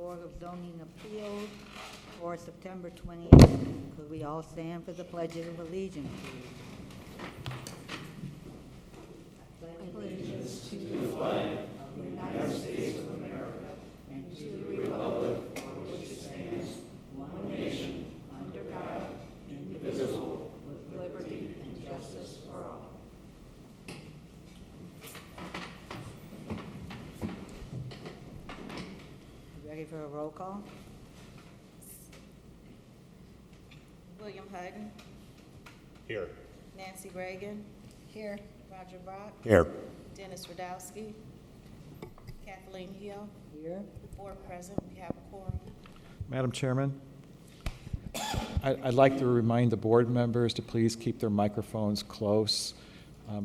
Board of Zoning Appeals for September 28th. Could we all stand for the Pledge of Allegiance, please? Allegiance to the flag of the United States of America and to the republic for which it stands, one nation, under God, indivisible, with liberty and justice for all. Ready for a roll call? William Hutton. Here. Nancy Reagan. Here. Roger Brock. Here. Dennis Radowski. Kathleen Hill. Here. 4 present. We have a quorum. Madam Chairman, I'd like to remind the board members to please keep their microphones close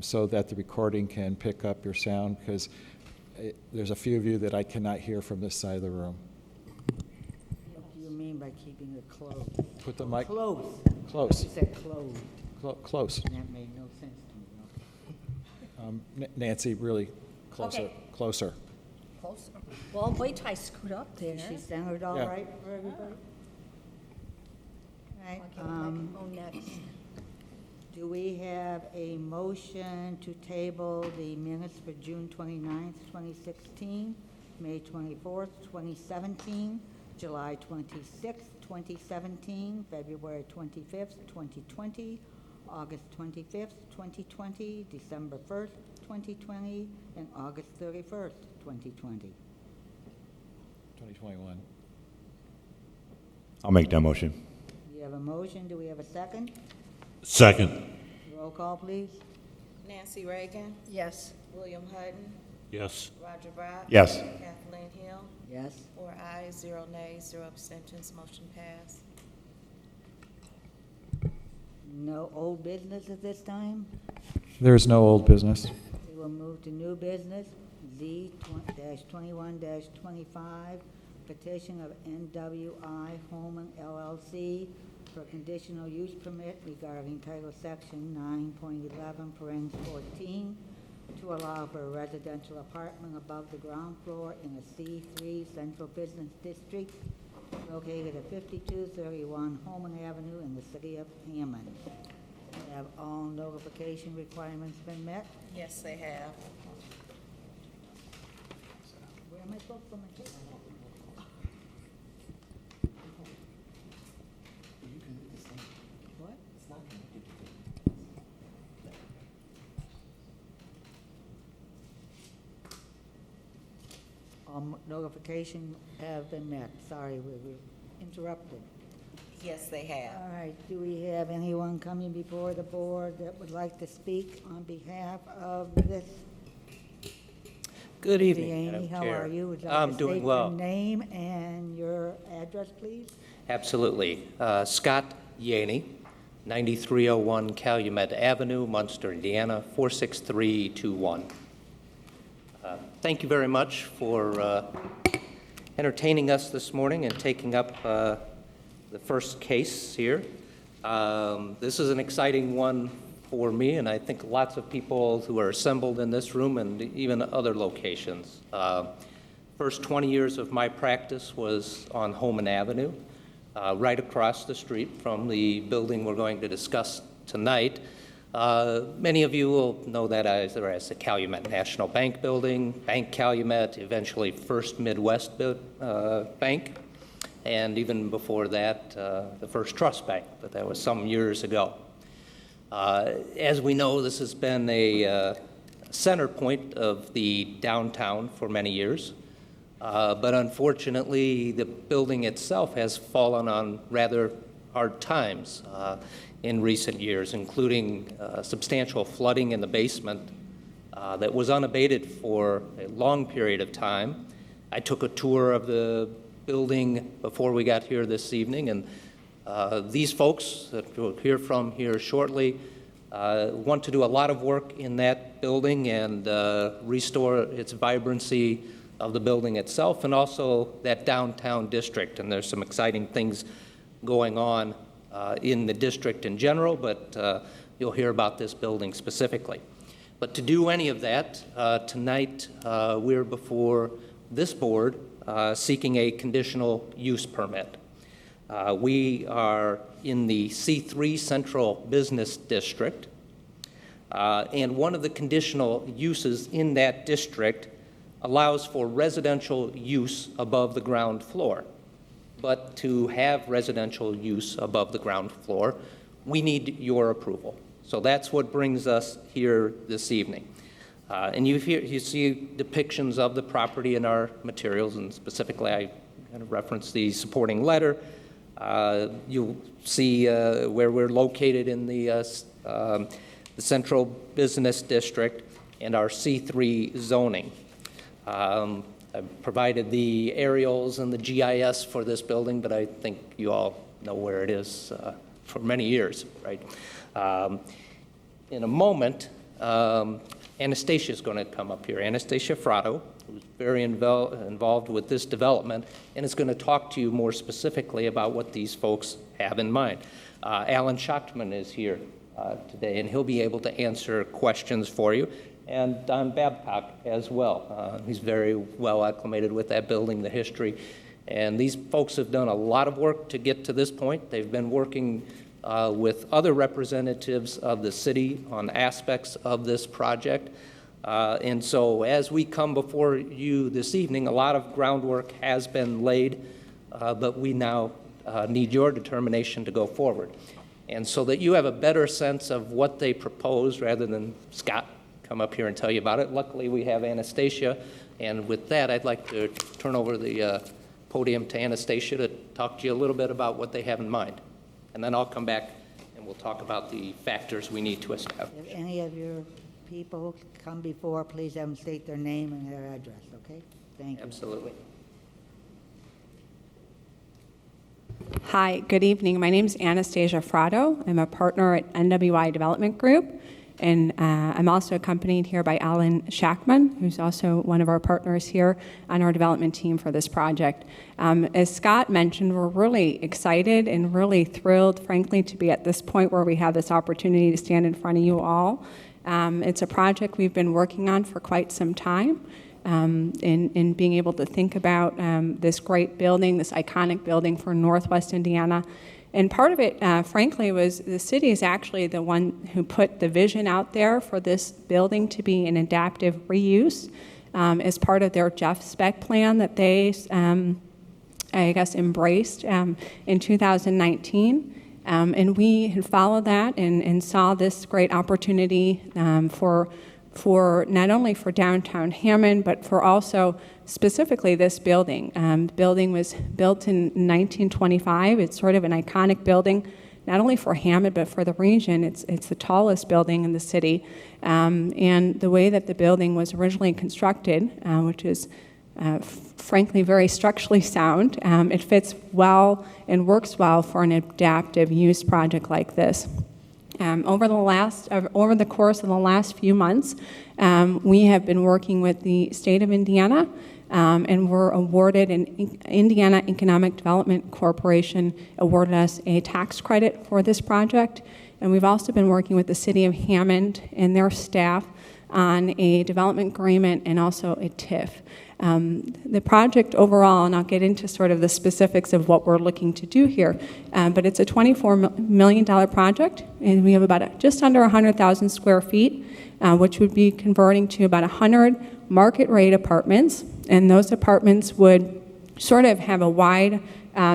so that the recording can pick up your sound, because there's a few of you that I cannot hear from this side of the room. What do you mean by keeping it closed? Put the mic Close. close. You said closed, Close. and that made no sense to me. Nancy, really closer. Okay. Closer. Closer. Well, wait till I scoot up there. Is she centered all Yeah. right for everybody? All right, I'll get a microphone next. do we have a motion to table the minutes for June 29th, 2016, May 24th, 2017, July 26th, 2017, February 25th, 2020, August 25th, 2020, December 1st, 2020, and August 31st, 2020? 2021. I'll make that motion. We have a motion. Do we have a second? Second. Roll call, please. Nancy Reagan. Yes. William Hutton. Yes. Roger Brock. Yes. Kathleen Hill. Yes. 4 ayes, 0 nays, 0 abstentions. Motion passed. No old business at this time? There is no old business. We will move to new business, Z-21-25, petition of NWI Holman LLC for conditional use permit regarding Title Section 9.11, parens 14, to allow for a residential apartment above the ground floor in a C3 Central Business District located at 5231 Holman Avenue in the city of Hammond. Have all notification requirements been met? Yes, they have. Where am I supposed to put my check? What? Notification have been met. Sorry, we were interrupted. Yes, they have. All right, do we have anyone coming before the board that would like to speak on behalf of this? Good evening, Vianney, Madam how Chair. are you? Would you like I'm to doing state well. your name and your address, please? Absolutely. Scott Yaney, 9301 Calumet Avenue, Munster, Indiana, 46321. Thank you very much for entertaining us this morning and taking up the first case here. This is an exciting one for me, and I think lots of people who are assembled in this room and even other locations. First 20 years of my practice was on Holman Avenue, right across the street from the building we're going to discuss tonight. Many of you will know that as the Calumet National Bank building, Bank Calumet, eventually First Midwest Bank, and even before that, the First Trust Bank, but that was some years ago. As we know, this has been a center point of the downtown for many years, but unfortunately, the building itself has fallen on rather hard times in recent years, including substantial flooding in the basement that was unabated for a long period of time. I took a tour of the building before we got here this evening, and these folks that we'll hear from here shortly want to do a lot of work in that building and restore its vibrancy of the building itself and also that downtown district. And there's some exciting things going on in the district in general, but you'll hear about this building specifically. But to do any of that, tonight we're before this board seeking a conditional use permit. We are in the C3 Central Business District, and one of the conditional uses in that district allows for residential use above the ground floor. But to have residential use above the ground floor, we need your approval. So that's what brings us here this evening. And you see depictions of the property in our materials, and specifically I kind of referenced the supporting letter. You'll see where we're located in the Central Business District and our C3 zoning. I provided the aerials and the GIS for this building, but I think you all know where it is for many years, right? In a moment, Anastasia is going to come up here. Anastasia Fratto, who's very involved with this development, and is going to talk to you more specifically about what these folks have in mind. Alan Schachtman is here today, and he'll be able to answer questions for you. And Don Babcock as well. He's very well acclimated with that building, the history. And these folks have done a lot of work to get to this point. They've been working with other representatives of the city on aspects of this project. And so as we come before you this evening, a lot of groundwork has been laid, but we now need your determination to go forward. And so that you have a better sense of what they propose rather than Scott come up here and tell you about it. Luckily, we have Anastasia, and with that, I'd like to turn over the podium to Anastasia to talk to you a little bit about what they have in mind. And then I'll come back and we'll talk about the factors we need to establish. If any of your people come before, please have them state their name and their address, okay? Thank you. Absolutely. Hi, good evening. My name is Anastasia Fratto. I'm a partner at NWI Development Group, and I'm also accompanied here by Alan Schachtman, who's also one of our partners here on our development team for this project. As Scott mentioned, we're really excited and really thrilled, frankly, to be at this point where we have this opportunity to stand in front of you all. It's a project we've been working on for quite some time. In being able to think about this great building, this iconic building for Northwest Indiana. And part of it, frankly, was the city is actually the one who put the vision out there for this building to be an adaptive reuse as part of their Jeff spec plan that they, I guess, embraced in 2019. And we had followed that and saw this great opportunity for not only for downtown Hammond, but for also specifically this building. The building was built in 1925. It's sort of an iconic building, not only for Hammond, but for the region. It's the tallest building in the city. And the way that the building was originally constructed, which is frankly very structurally sound, it fits well and works well for an adaptive use project like this. Over the course of the last few months, we have been working with the state of Indiana, and we're awarded an Indiana Economic Development Corporation awarded us a tax credit for this project, and we've also been working with the city of Hammond and their staff on a development agreement and also a TIF. The project overall, and I'll get into sort of the specifics of what we're looking to do here, but it's a $24 million project, and we have about just under 100,000 square feet, which would be converting to about 100 market rate apartments, and those apartments would sort of have a wide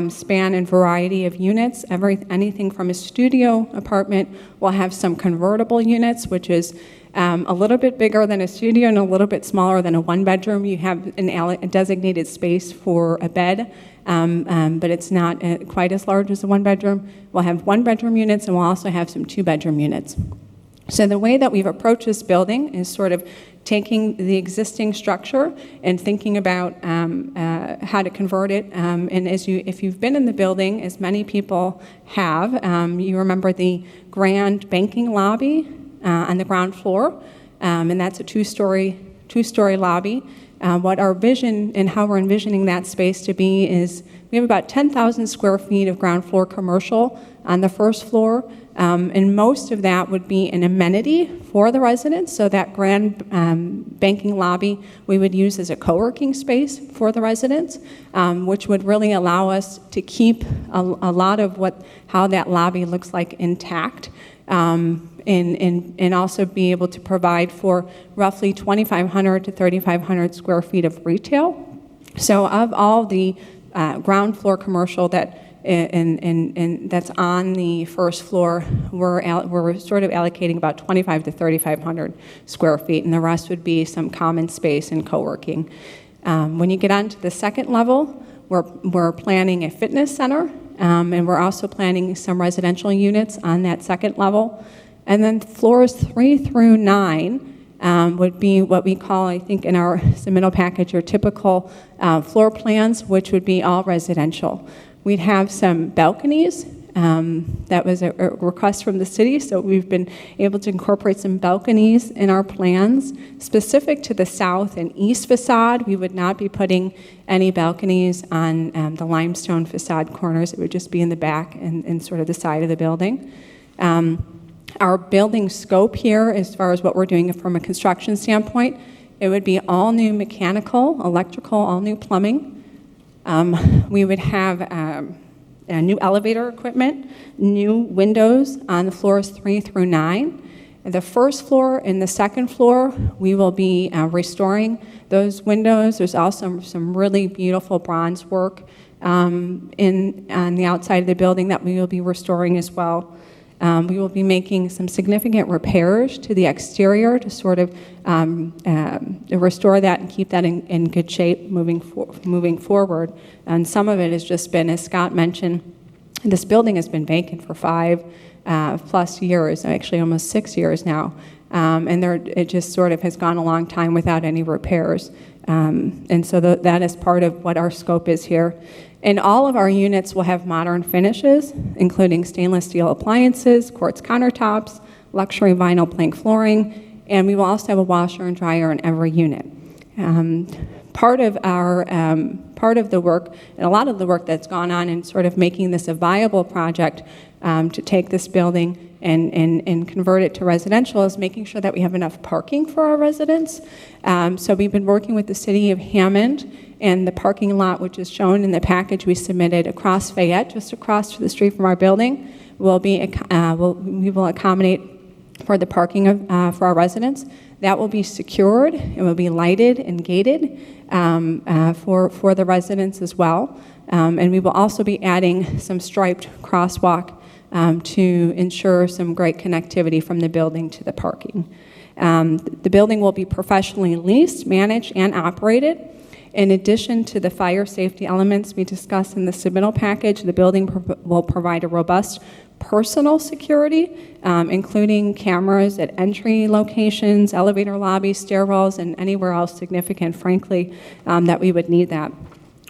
span and variety of units. Anything from a studio apartment will have some convertible units, which is a little bit bigger than a studio and a little bit smaller than a one-bedroom. You have a designated space for a bed, but it's not quite as large as a one-bedroom. We'll have one-bedroom units, and we'll also have some two-bedroom units. So the way that we've approached this building is sort of taking the existing structure and thinking about how to convert it. And if you've been in the building, as many people have, you remember the grand banking lobby on the ground floor, and that's a two-story lobby. What our vision and how we're envisioning that space to be is we have about 10,000 square feet of ground floor commercial on the first floor, and most of that would be an amenity for the residents. So that grand banking lobby we would use as a co-working space for the residents, which would really allow us to keep a lot of how that lobby looks like intact. And also be able to provide for roughly 2,500 to 3,500 square feet of retail. So of all the ground floor commercial that that's on the first floor, we're sort of allocating about 2,500 to 3,500 square feet, and the rest would be some common space and co-working. When you get onto the second level, we're planning a fitness center, and we're also planning some residential units on that second level. And then floors 3 through 9 would be what we call, I think in our submittal package, your typical floor plans, which would be all residential. We'd have some balconies. That was a request from the city, so we've been able to incorporate some balconies in our plans. Specific to the south and east facade, we would not be putting any balconies on the limestone facade corners. It would just be in the back and sort of the side of the building. Our building scope here, as far as what we're doing from a construction standpoint, it would be all new mechanical, electrical, all new plumbing. We would have new elevator equipment, new windows on the floors 3 through 9. The first floor and the second floor, we will be restoring those windows. There's also some really beautiful bronze work on the outside of the building that we will be restoring as well. We will be making some significant repairs to the exterior to sort of restore that and keep that in good shape moving forward. And some of it has just been, as Scott mentioned, this building has been vacant for 5+ years, actually almost 6 years now. And it just sort of has gone a long time without any repairs. And so that is part of what our scope is here. And all of our units will have modern finishes, including stainless steel appliances, quartz countertops, luxury vinyl plank flooring, and we will also have a washer and dryer in every unit. Part of the work, and a lot of the work that's gone on in sort of making this a viable project to take this building and convert it to residential is making sure that we have enough parking for our residents. So we've been working with the city of Hammond, and the parking lot, which is shown in the package we submitted across Fayette, just across the street from our building, we will accommodate for the parking for our residents. That will be secured. It will be lighted and gated for the residents as well. And we will also be adding some striped crosswalk to ensure some great connectivity from the building to the parking. The building will be professionally leased, managed, and operated. In addition to the fire safety elements we discussed in the submittal package, the building will provide a robust personal security, including cameras at entry locations, elevator lobbies, stairwells, and anywhere else significant, frankly, that we would need that.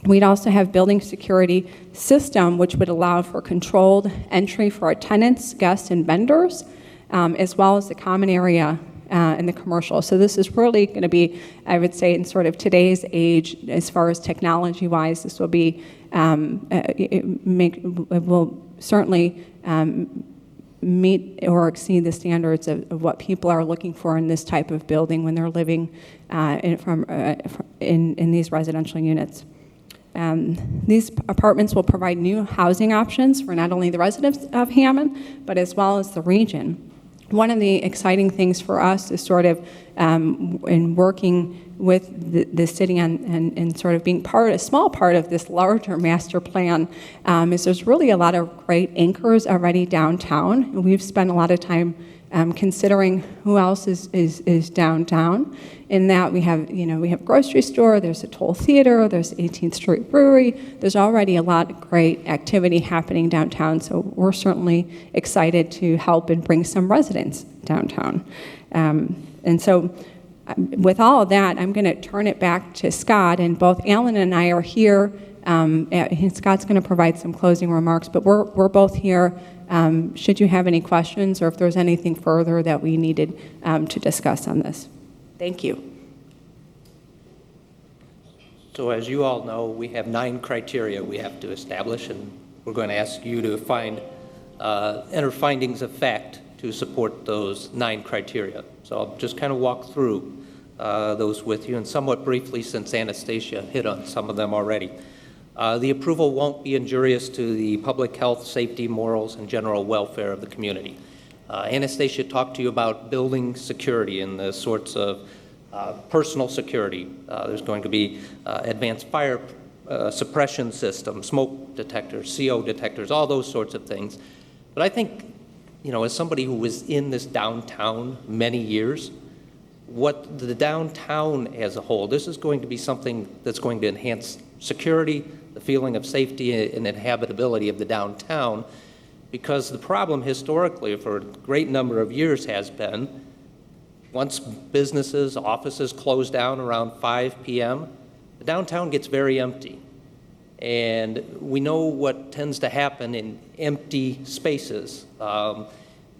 We'd also have building security system, which would allow for controlled entry for our tenants, guests, and vendors, as well as the common area in the commercial. So this is really going to be, I would say, in sort of today's age, as far as technology-wise, this will be, it will certainly meet or exceed the standards of what people are looking for in this type of building when they're living in these residential units. These apartments will provide new housing options for not only the residents of Hammond, but as well as the region. One of the exciting things for us is sort of in working with the city and sort of being a small part of this larger master plan is there's really a lot of great anchors already downtown. And we've spent a lot of time considering who else is downtown. In that we have grocery store, there's a Toll Theater, there's 18th Street Brewery. There's already a lot of great activity happening downtown, so we're certainly excited to help and bring some residents downtown. And so with all of that, I'm going to turn it back to Scott, and both Alan and I are here. Scott's going to provide some closing remarks, but we're both here should you have any questions or if there's anything further that we needed to discuss on this. Thank you. So as you all know, we have 9 criteria we have to establish, and we're going to ask you to enter findings of fact to support those 9 criteria. So I'll just kind of walk through those with you, and somewhat briefly, since Anastasia hit on some of them already. The approval won't be injurious to the public health, safety, morals, and general welfare of the community. Anastasia talked to you about building security and the sorts of personal security. There's going to be advanced fire suppression systems, smoke detectors, CO detectors, all those sorts of things. But I think, you know, as somebody who was in this downtown many years, what the downtown as a whole, this is going to be something that's going to enhance security, the feeling of safety and inhabitability of the downtown, because the problem historically for a great number of years has been once businesses, offices close down around 5 p.m., the downtown gets very empty. And we know what tends to happen in empty spaces.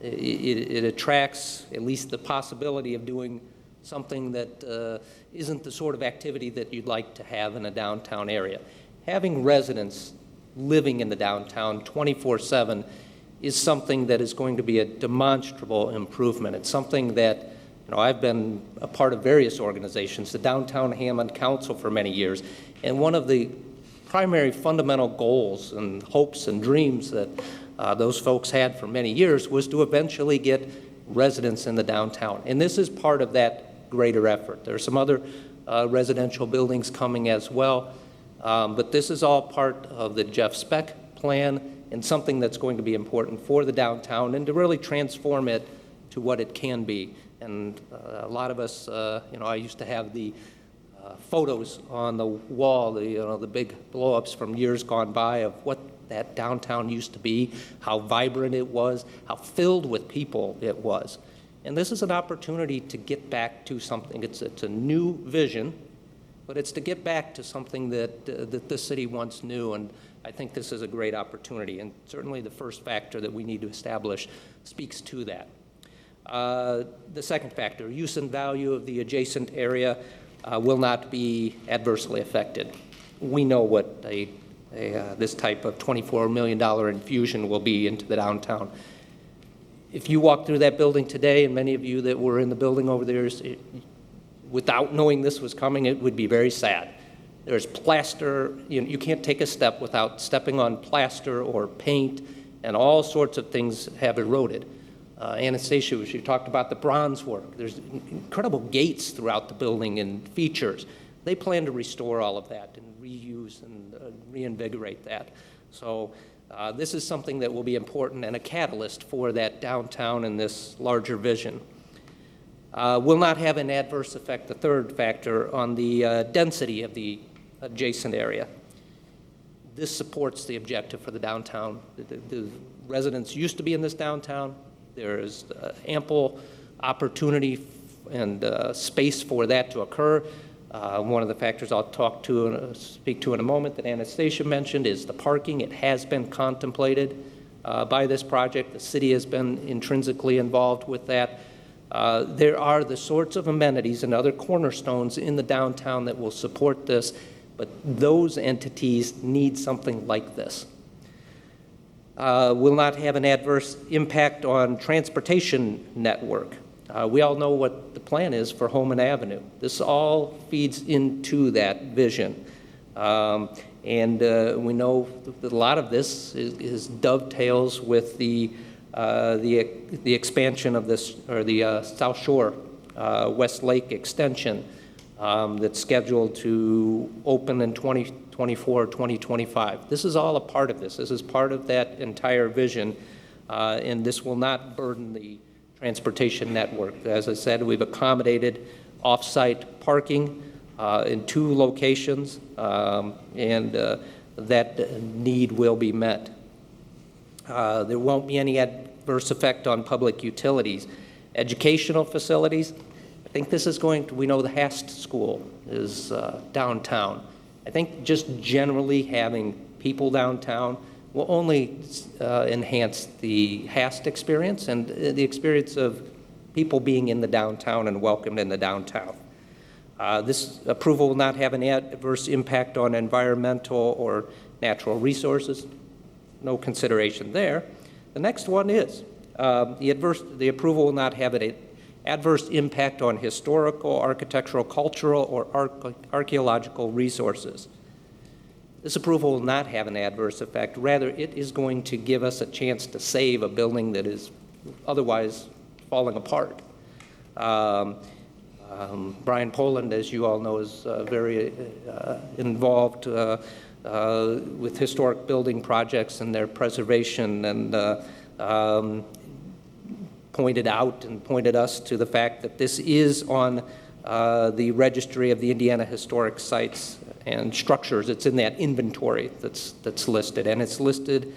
It attracts at least the possibility of doing something that isn't the sort of activity that you'd like to have in a downtown area. Having residents living in the downtown 24/7 is something that is going to be a demonstrable improvement. It's something that, you know, I've been a part of various organizations, the Downtown Hammond Council for many years, and one of the primary fundamental goals and hopes and dreams that those folks had for many years was to eventually get residents in the downtown. And this is part of that greater effort. There are some other residential buildings coming as well, but this is all part of the Jeff Speck plan and something that's going to be important for the downtown and to really transform it to what it can be. And a lot of us, you know, I used to have the photos on the wall, the big blow-ups from years gone by of what that downtown used to be, how vibrant it was, how filled with people it was. And this is an opportunity to get back to something. It's a new vision, but it's to get back to something that the city once knew, and I think this is a great opportunity. And certainly the first factor that we need to establish speaks to that. The second factor, use and value of the adjacent area will not be adversely affected. We know what this type of $24 million infusion will be into the downtown. If you walk through that building today, and many of you that were in the building over there, without knowing this was coming, it would be very sad. There's plaster. You can't take a step without stepping on plaster or paint, and all sorts of things have eroded. Anastasia, she talked about the bronze work. There's incredible gates throughout the building and features. They plan to restore all of that and reuse and reinvigorate that. So this is something that will be important and a catalyst for that downtown and this larger vision. Will not have an adverse effect, the third factor, on the density of the adjacent area. This supports the objective for the downtown. The residents used to be in this downtown. There is ample opportunity and space for that to occur. One of the factors I'll speak to in a moment that Anastasia mentioned is the parking. It has been contemplated by this project. The city has been intrinsically involved with that. There are the sorts of amenities and other cornerstones in the downtown that will support this, but those entities need something like this. Will not have an adverse impact on transportation network. We all know what the plan is for Hammond Avenue. This all feeds into that vision. And we know that a lot of this is dovetails with the expansion of this, or the South Shore West Lake extension that's scheduled to open in 2024 or 2025. This is all a part of this. This is part of that entire vision, and this will not burden the transportation network. As I said, we've accommodated off-site parking in 2 locations, and that need will be met. There won't be any adverse effect on public utilities. Educational facilities, I think this is going to, we know the Hast School is downtown. I think just generally having people downtown will only enhance the Hast experience and the experience of people being in the downtown and welcomed in the downtown. This approval will not have an adverse impact on environmental or natural resources. No consideration there. The next one is the approval will not have an adverse impact on historical, architectural, cultural, or archaeological resources. This approval will not have an adverse effect. Rather, it is going to give us a chance to save a building that is otherwise falling apart. Brian Poland, as you all know, is very involved with historic building projects and their preservation, and pointed out and pointed us to the fact that this is on the registry of the Indiana Historic Sites and Structures. It's in that inventory that's listed, and it's listed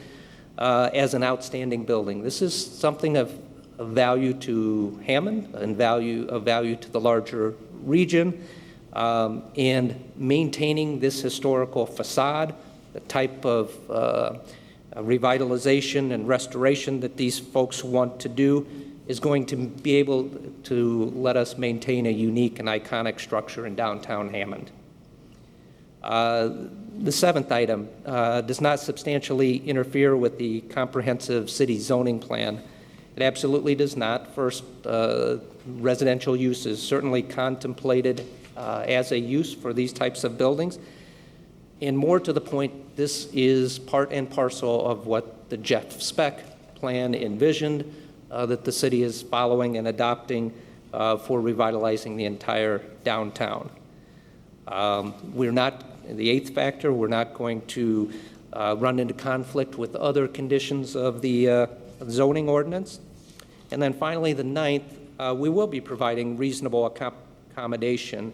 as an outstanding building. This is something of value to Hammond and of value to the larger region, and maintaining this historical facade, the type of revitalization and restoration that these folks want to do, is going to be able to let us maintain a unique and iconic structure in downtown Hammond. The seventh item does not substantially interfere with the comprehensive city zoning plan. It absolutely does not. First, residential use is certainly contemplated as a use for these types of buildings. And more to the point, this is part and parcel of what the Jeff Speck plan envisioned, that the city is following and adopting for revitalizing the entire downtown. We're not, the eighth factor, we're not going to run into conflict with other conditions of the zoning ordinance. And then finally, the ninth, we will be providing reasonable accommodation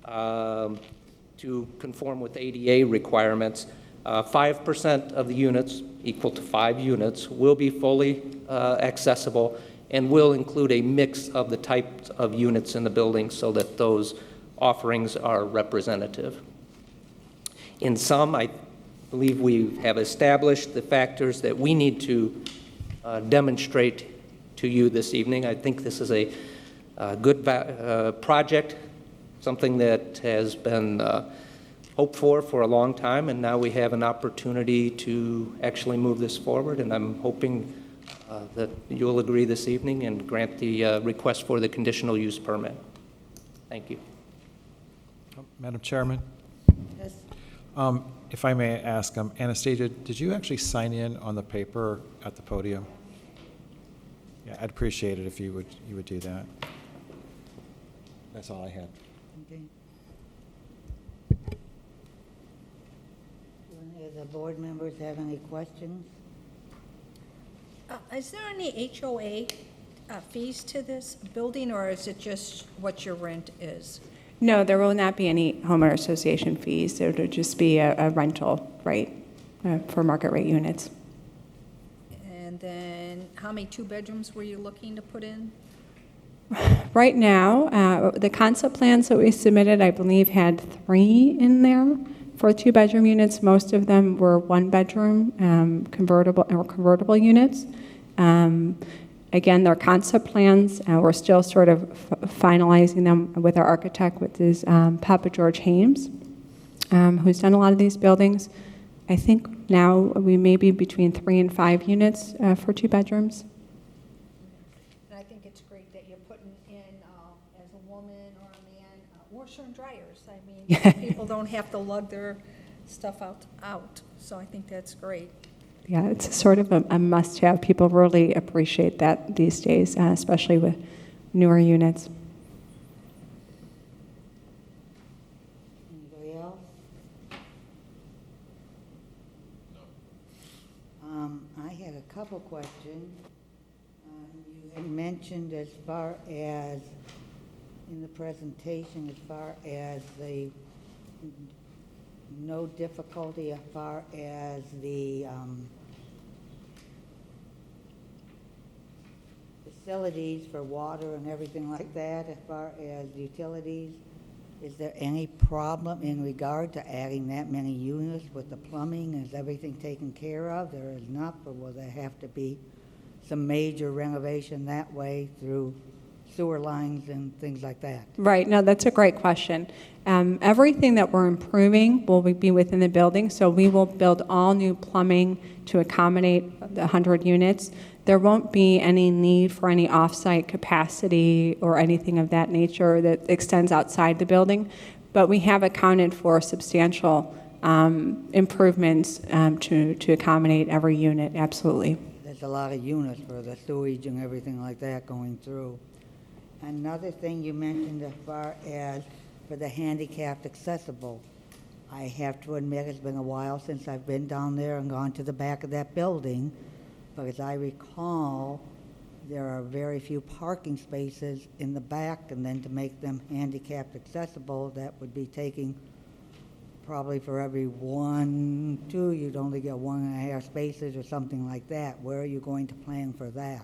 to conform with ADA requirements. 5% of the units, equal to 5 units, will be fully accessible and will include a mix of the types of units in the building so that those offerings are representative. In sum, I believe we have established the factors that we need to demonstrate to you this evening. I think this is a good project, something that has been hoped for a long time, and now we have an opportunity to actually move this forward, and I'm hoping that you'll agree this evening and grant the request for the conditional use permit. Thank you. Madam Chairman, Yes. if I may ask, Anastasia, did you actually sign in on the paper at the podium? Yeah, I'd appreciate it if you would do that. That's all I had. Okay. Do any of the board members have any questions? Is there any HOA fees to this building, or is it just what your rent is? No, there will not be any homeowner association fees. It would just be a rental rate for market rate units. And then, how many 2-bedrooms were you looking to put in? Right now, the concept plans that we submitted, I believe, had 3 in there for 2-bedroom units. Most of them were 1-bedroom convertible units. Again, they're concept plans. We're still sort of finalizing them with our architect, which is Papa George Hames, who's done a lot of these buildings. I think now we may be between 3 and 5 units for 2 bedrooms. And I think it's great that you're putting in, as a woman or a man, washer and dryers. I mean, people don't have to lug their stuff out. So I think that's great. Yeah, it's sort of a must-have. People really appreciate that these days, especially with newer units. Anybody else? I had a couple questions. You had mentioned as far as, in the presentation, as far as the no difficulty as far as the facilities for water and everything like that, as far as utilities. Is there any problem in regard to adding that many units with the plumbing? Is everything taken care of? There is not, or will there have to be some major renovation that way through sewer lines and things like that? Right, no, that's a great question. Everything that we're improving will be within the building, so we will build all new plumbing to accommodate the 100 units. There won't be any need for any off-site capacity or anything of that nature that extends outside the building, but we have accounted for substantial improvements to accommodate every unit, absolutely. There's a lot of units for the sewage and everything like that going through. Another thing you mentioned as far as for the handicapped accessible, I have to admit it's been a while since I've been down there and gone to the back of that building, but as I recall, there are very few parking spaces in the back, and then to make them handicapped accessible, that would be taking probably for every 1, 2, you'd only get 1.5 spaces or something like that. Where are you going to plan for that?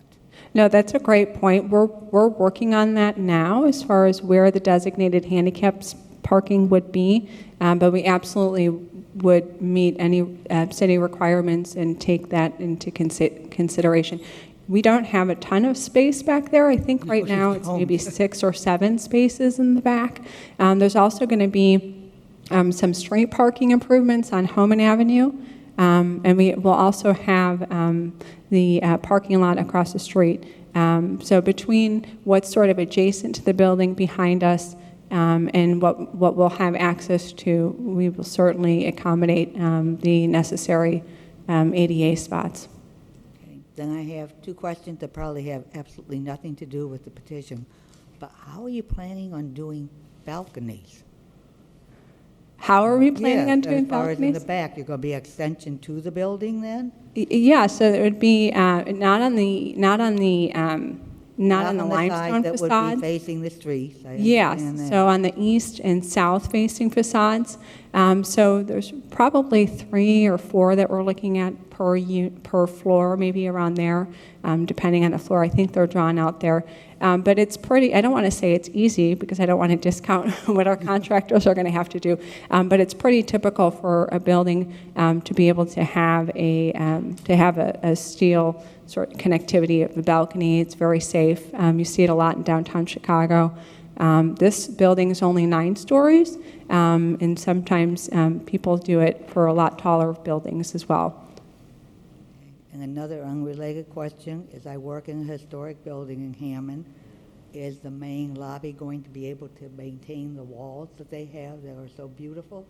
No, that's a great point. We're working on that now as far as where the designated handicapped parking would be, but we absolutely would meet any city requirements and take that into consideration. We don't have a ton of space back there. I think right now it's maybe 6 or 7 spaces in the back. There's also going to be some street parking improvements on Homan Avenue, and we will also have the parking lot across the street. So between what's sort of adjacent to the building behind us and what we'll have access to, we will certainly accommodate the necessary ADA spots. Okay. Then I have 2 questions that probably have absolutely nothing to do with the petition, but how are you planning on doing balconies? How are we planning on doing as far as in the balconies? back, you're going to be extension to the building then? Yeah, so it would be not on the Not limestone that would facade. be facing the streets. I Yes, understand that. so on the east and south facing facades. So there's probably 3 or 4 that we're looking at per floor, maybe around there, depending on the floor. I think they're drawn out there. But it's pretty, I don't want to say it's easy because I don't want to discount what our contractors are going to have to do. But it's pretty typical for a building to be able to have a steel sort of connectivity of the balcony. It's very safe. You see it a lot in downtown Chicago. This building is only 9 stories, and sometimes people do it for a lot taller buildings as well. And another unrelated question is I work in a historic building in Hammond. Is the main lobby going to be able to maintain the walls that they have that are so beautiful?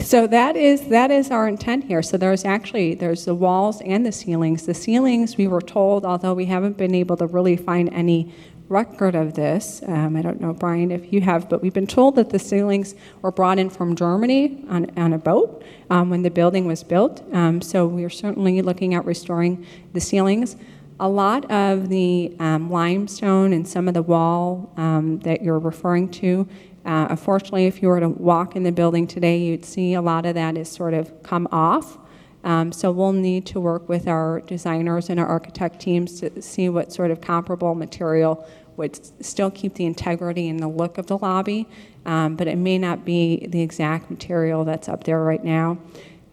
So that is our intent here. So there's the walls and the ceilings. The ceilings, we were told, although we haven't been able to really find any record of this, I don't know, Brian, if you have, but we've been told that the ceilings were brought in from Germany on a boat when the building was built. So we're certainly looking at restoring the ceilings. A lot of the limestone and some of the wall that you're referring to, unfortunately, if you were to walk in the building today, you'd see a lot of that is sort of come off. So we'll need to work with our designers and our architect teams to see what sort of comparable material would still keep the integrity and the look of the lobby, but it may not be the exact material that's up there right now.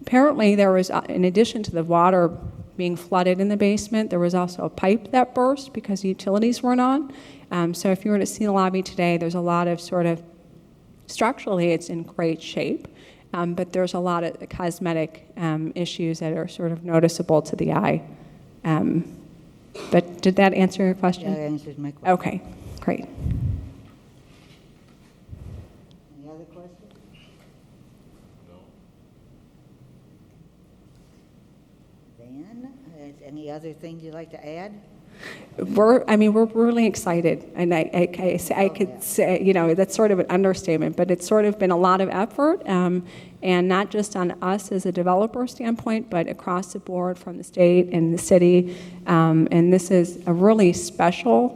Apparently, there was, in addition to the water being flooded in the basement, there was also a pipe that burst because the utilities weren't on. So if you were to see the lobby today, there's a lot of sort of, structurally it's in great shape, but there's a lot of cosmetic issues that are sort of noticeable to the eye. But did that answer your question? That answers my question. Okay, great. Any other questions? Dan, is any other things you'd like to add? We're really excited, and I could say, that's sort of an understatement, but it's sort of been a lot of effort, and not just on us as a developer standpoint, but across the board from the state and the city, and this is a really special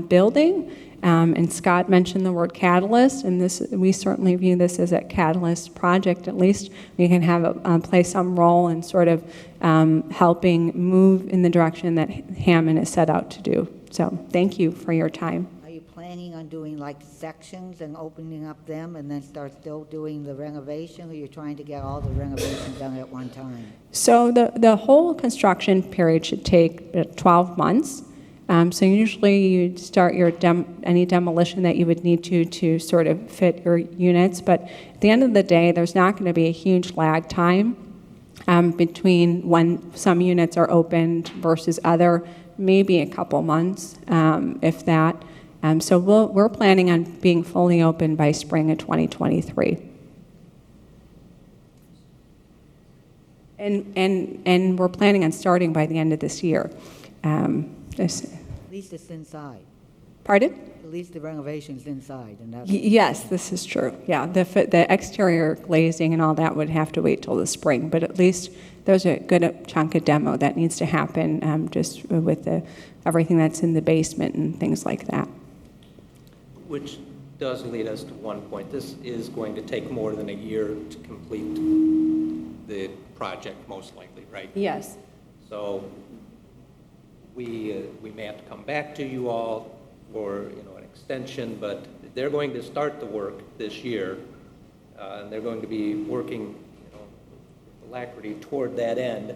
building, and Scott mentioned the word catalyst, and we certainly view this as a catalyst project. At least we can play some role in sort of helping move in the direction that Hammond is set out to do. So thank you for your time. Are you planning on doing like sections and opening up them and then start still doing the renovation, or you're trying to get all the renovations done at one time? So the whole construction period should take 12 months. So usually you'd start your any demolition that you would need to sort of fit your units, but at the end of the day, there's not going to be a huge lag time between when some units are opened versus other, maybe a couple months, if that. So we're planning on being fully open by spring of 2023. And we're planning on starting by the end of this year. At least it's inside. Pardon? At least the renovation's inside, and that's... Yes, this is true. Yeah, the exterior glazing and all that would have to wait till the spring, but at least there's a good chunk of demo that needs to happen just with everything that's in the basement and things like that. Which does lead us to one point. This is going to take more than a year to complete the project, most likely, right? Yes. So we may have to come back to you all for an extension, but they're going to start the work this year, and they're going to be working with alacrity toward that end.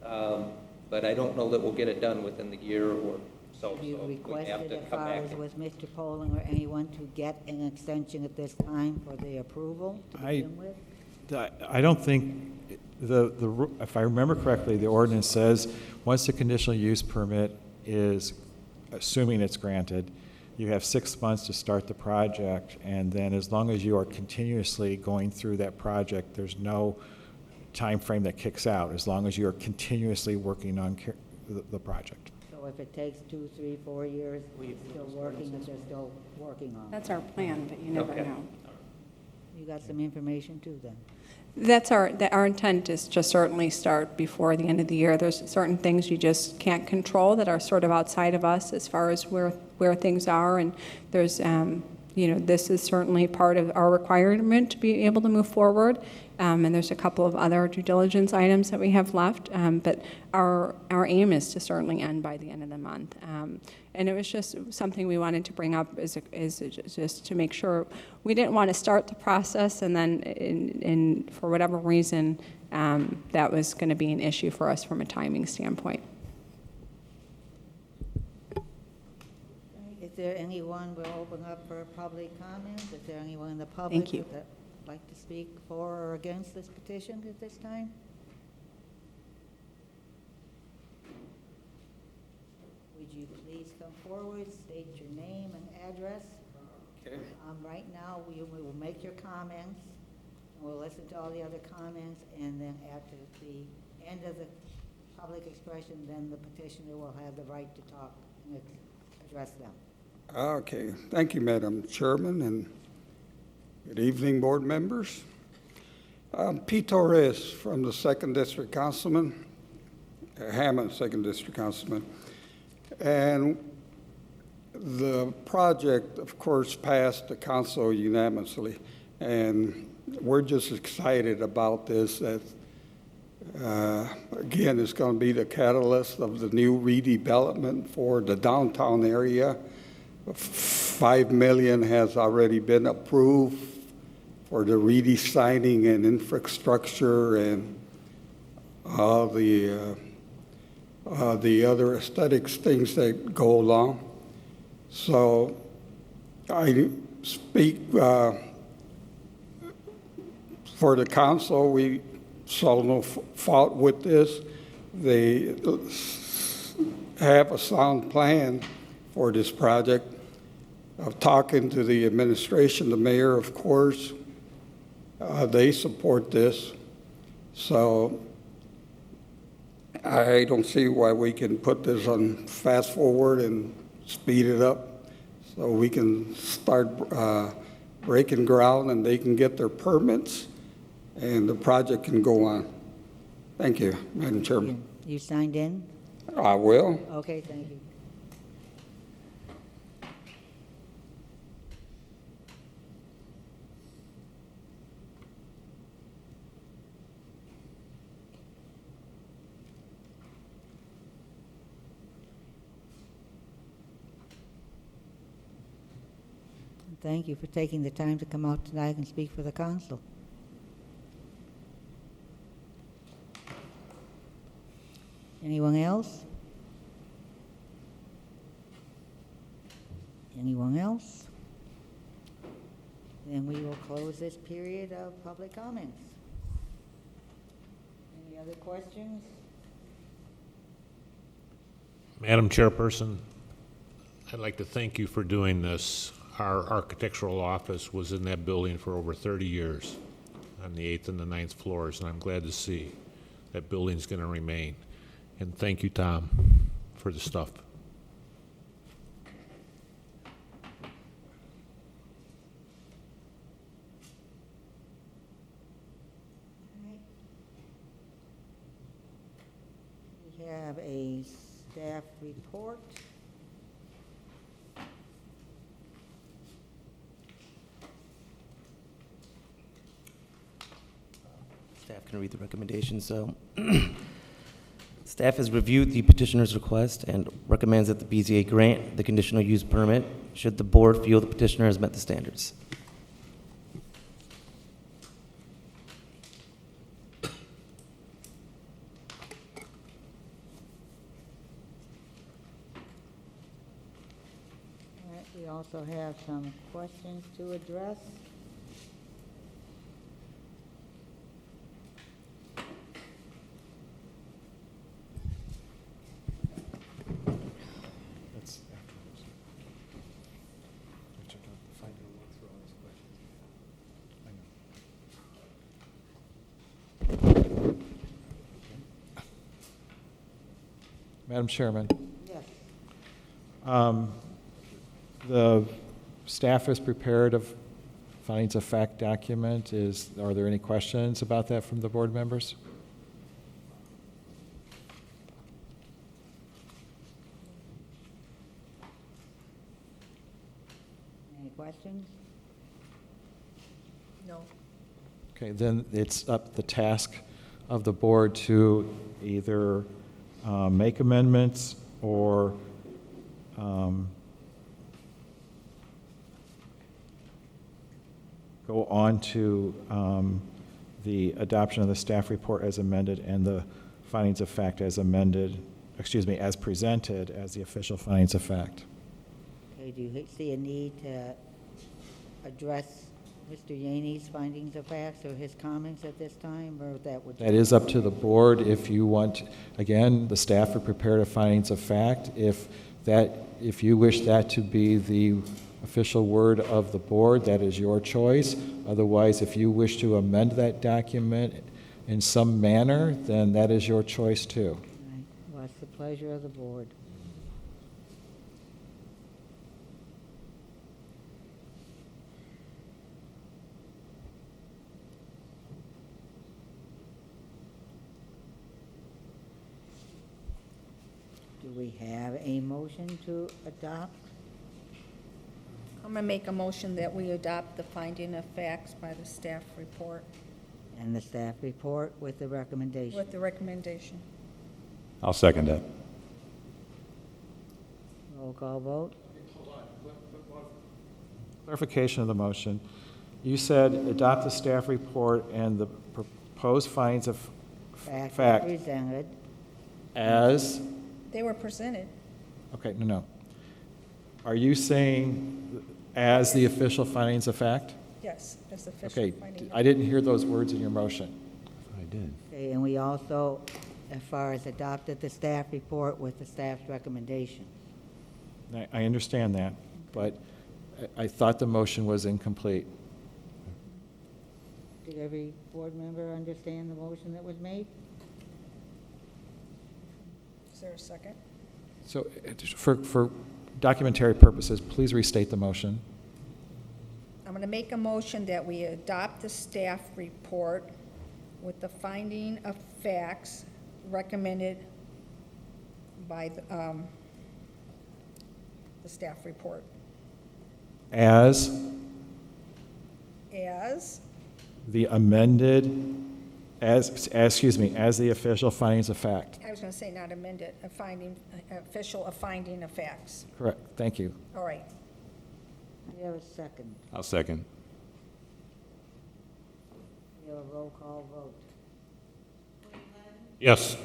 But I don't know that we'll get it done within the year or so. Have you So we have requested, to as come far back. as with Mr. Poling or anyone, to get an extension at this time for the approval to begin with? I don't think, if I remember correctly, the ordinance says, once the conditional use permit is, assuming it's granted, you have 6 months to start the project, and then as long as you are continuously going through that project, there's no time frame that kicks out, as long as you are continuously working on the project. So if it takes 2, 3, 4 years, it's still working, and they're still working on it? That's our plan, but you never Okay. know. You got some information too, then? That's our intent is to certainly start before the end of the year. There's certain things you just can't control that are sort of outside of us as far as where things are, and there's this is certainly part of our requirement to be able to move forward. And there's a couple of other due diligence items that we have left, but our aim is to certainly end by the end of the month. And it was just something we wanted to bring up is just to make sure we didn't want to start the process and then, for whatever reason, that was going to be an issue for us from a timing standpoint. Is there anyone, we'll open up for public comment. Is there anyone in the public Thank you. that would like to speak for or against this petition at this time? Would you please come forward, state your name and address? Okay. Right now, we will make your comments, and we'll listen to all the other comments, and then after the end of the public expression, then the petitioner will have the right to talk and address them. Okay, thank you, Madam Chairman, and good evening, board members. Pete Torres from the 2nd District Councilman, Hammond 2nd District Councilman. And the project, of course, passed the council unanimously, and we're just excited about this. That, again, it's going to be the catalyst of the new redevelopment for the downtown area. $5 million has already been approved for the redesigning and infrastructure and all the other aesthetics things that go along. So I speak for the council. We saw no fault with this. They have a sound plan for this project. Of talking to the administration, the mayor, of course, they support this. So I don't see why we can put this on fast forward and speed it up so we can start breaking ground and they can get their permits and the project can go on. Thank you, Madam Chairman. You signed in? I will. Okay, thank you. Thank you for taking the time to come out tonight and speak for the council. Anyone else? Anyone else? Then we will close this period of public comments. Any other questions? Madam Chairperson, I'd like to thank you for doing this. Our architectural office was in that building for over 30 years on the 8th and the 9th floors, and I'm glad to see that building's going to remain. And thank you, Tom, for the stuff. We have a staff report. Staff can read the recommendation. So, staff has reviewed the petitioner's request and recommends that the BZA grant the conditional use permit should the board feel the petitioner has met the standards. All right, we also have some questions to address. That's afterwards. Check out the finder, look through all these questions. I know. Madam Chairman, Yes. the staff has prepared a findings of fact document. Are there any questions about that from the board members? Any questions? No. Okay, then it's up the task of the board to either make amendments or go on to the adoption of the staff report as amended and the findings of fact as amended, as presented as the official findings of fact. Okay, do you see a need to address Mr. Yaney's findings of facts or his comments at this time, or that would? That is up to the board. If you want, again, the staff are prepared a findings of fact. If you wish that to be the official word of the board, that is your choice. Otherwise, if you wish to amend that document in some manner, then that is your choice too. All right, what's the pleasure of the board? Do we have a motion to adopt? I'm going to make a motion that we adopt the finding of facts by the staff report And the staff report with the recommendation? with the recommendation. I'll second that. Roll call vote? Clarification of the motion. You said adopt the staff report and the proposed findings of fact Presented. as, They were presented. okay, no. Are you saying as the official findings of fact? Yes, as the official Okay, finding. I didn't hear those words in your motion. I did. Okay, and we also, as far as adopted the staff report with the staff's recommendation. I understand that, but I thought the motion was incomplete. Did every board member understand the motion that was made? Is there a second? So for documentary purposes, please restate the motion. I'm going to make a motion that we adopt the staff report with the finding of facts recommended by the staff report. As As the amended, as the official findings of fact. I was going to say not amended, a finding, official, a finding of facts. Correct, thank you. All right. Do you have a second? I'll second. Do you have a roll call vote? Yes.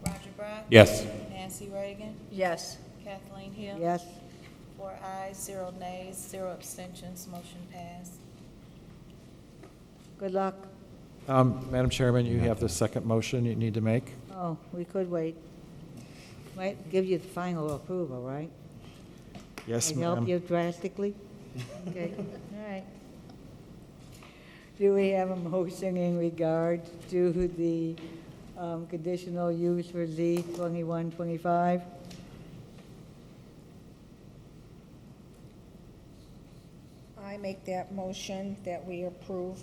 Roger Brock? Yes. Nancy Reagan? Yes. Kathleen Hill? Yes? Four ayes, 0 nays, 0 abstentions, motion passed. Good luck. Madam Chairman, you have the second motion you need to make. Oh, we could wait. Might give you the final approval, right? Yes, Might help ma'am. you drastically? Okay, all right. Do we have a motion in regard to the conditional use for Z 2125? I make that motion that we approve.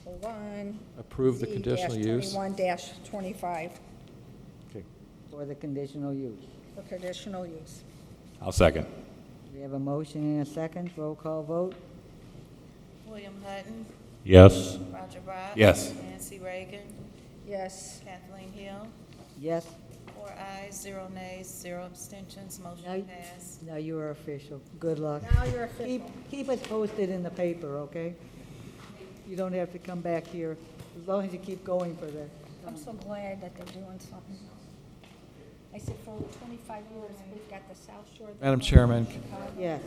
Hold on. Approve the conditional use. -21-25 Okay. For the conditional use. for conditional use. I'll second. We have a motion and a second, roll call vote. William Hutton, Yes. Roger Brock. Yes. Nancy Reagan, Yes. Kathleen Hill. Yes, Four ayes, 0 nays, 0 abstentions, Now motion you- passed. now you are official. Good luck. Now you're official. Keep us posted in the paper, okay? You don't have to come back here, as long as you keep going for that. I'm so glad that they're doing something. I said for 25 years, we've got the South Shore. Madam Chairman, Yes,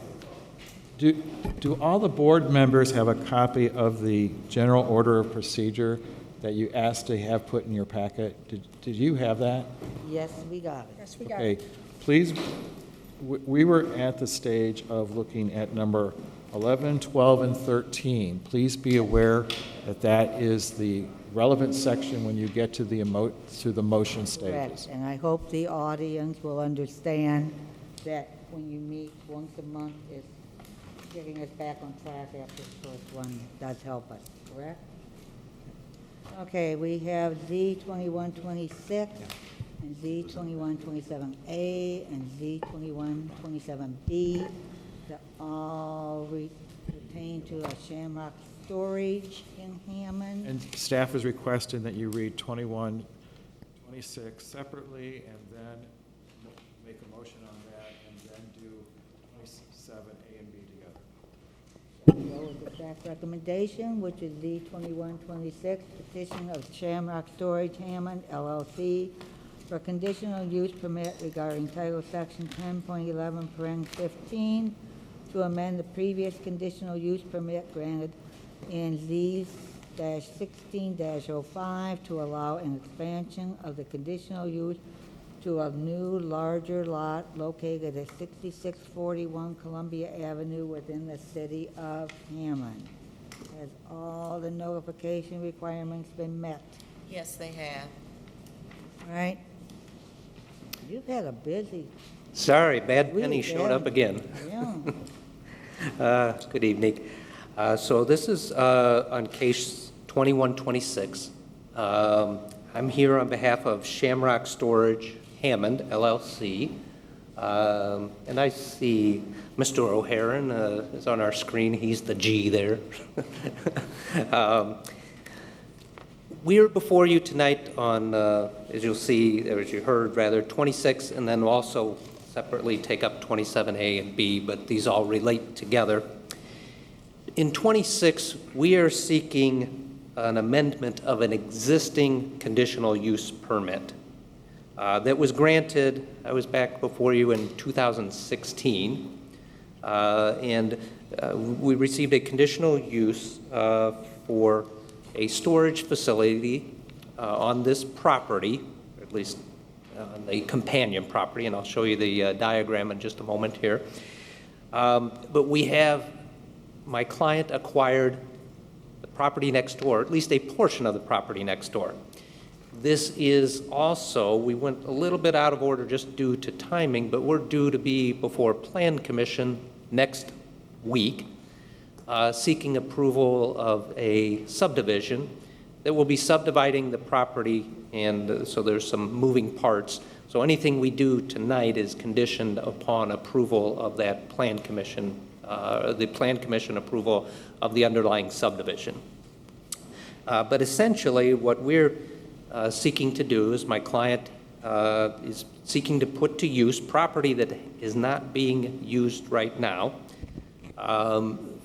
do all the board members have a copy of the general order of procedure that you asked to have put in your packet? Did you have that? yes, we got it. Yes, we got Okay, it. please, we were at the stage of looking at number 11, 12, and 13. Please be aware that that is the relevant section when you get to the motion Correct, stages. and I hope the audience will understand that when you meet once a month, it's getting us back on track after the first one does help us, correct? Okay, we have Z 2126 and Z 2127A and Z 2127B that all pertain to a Shamrock Storage in Hammond. And staff is requesting that you read 21, 26 separately, and then make a motion on that, and then do 27A and B together. Go with the staff recommendation, which is Z 2126, petition of Shamrock Storage Hammond LLC for conditional use permit regarding Title Section 10.11, parent 15, to amend the previous conditional use permit granted in Z-16-05 to allow an expansion of the conditional use to a new, larger lot located at 6641 Columbia Avenue within the city of Hammond. Has all the notification requirements been met? Yes, they have. All right? You've had a busy, Sorry, Bad Penny Week, showed yeah. up again. yeah. Good evening. So this is on case 2126. I'm here on behalf of Shamrock Storage Hammond LLC. And I see Mr. O'Haran is on our screen. He's the G there. We're before you tonight on, as you'll see, or as you heard rather, 26, and then also separately take up 27A and B, but these all relate together. In 26, we are seeking an amendment of an existing conditional use permit that was granted, I was back before you in 2016, and we received a conditional use for a storage facility on this property, or at least on the companion property, and I'll show you the diagram in just a moment here. But we have, my client acquired the property next door, at least a portion of the property next door. This is also, we went a little bit out of order just due to timing, but we're due to be before Plan Commission next week, seeking approval of a subdivision that will be subdividing the property, and so there's some moving parts. So anything we do tonight is conditioned upon approval of that Plan Commission, the Plan Commission approval of the underlying subdivision. But essentially, what we're seeking to do is my client is seeking to put to use property that is not being used right now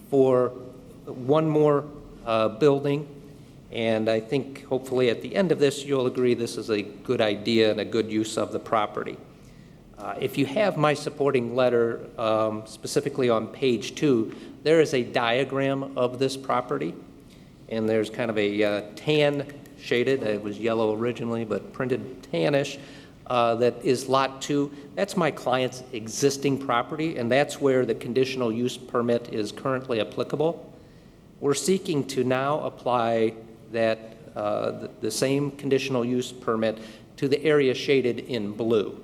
for one more building, and I think hopefully at the end of this you'll agree this is a good idea and a good use of the property. If you have my supporting letter, specifically on page 2, there is a diagram of this property, and there's kind of a tan shaded, it was yellow originally, but printed tannish, that is Lot 2. That's my client's existing property, and that's where the conditional use permit is currently applicable. We're seeking to now apply that, the same conditional use permit to the area shaded in blue.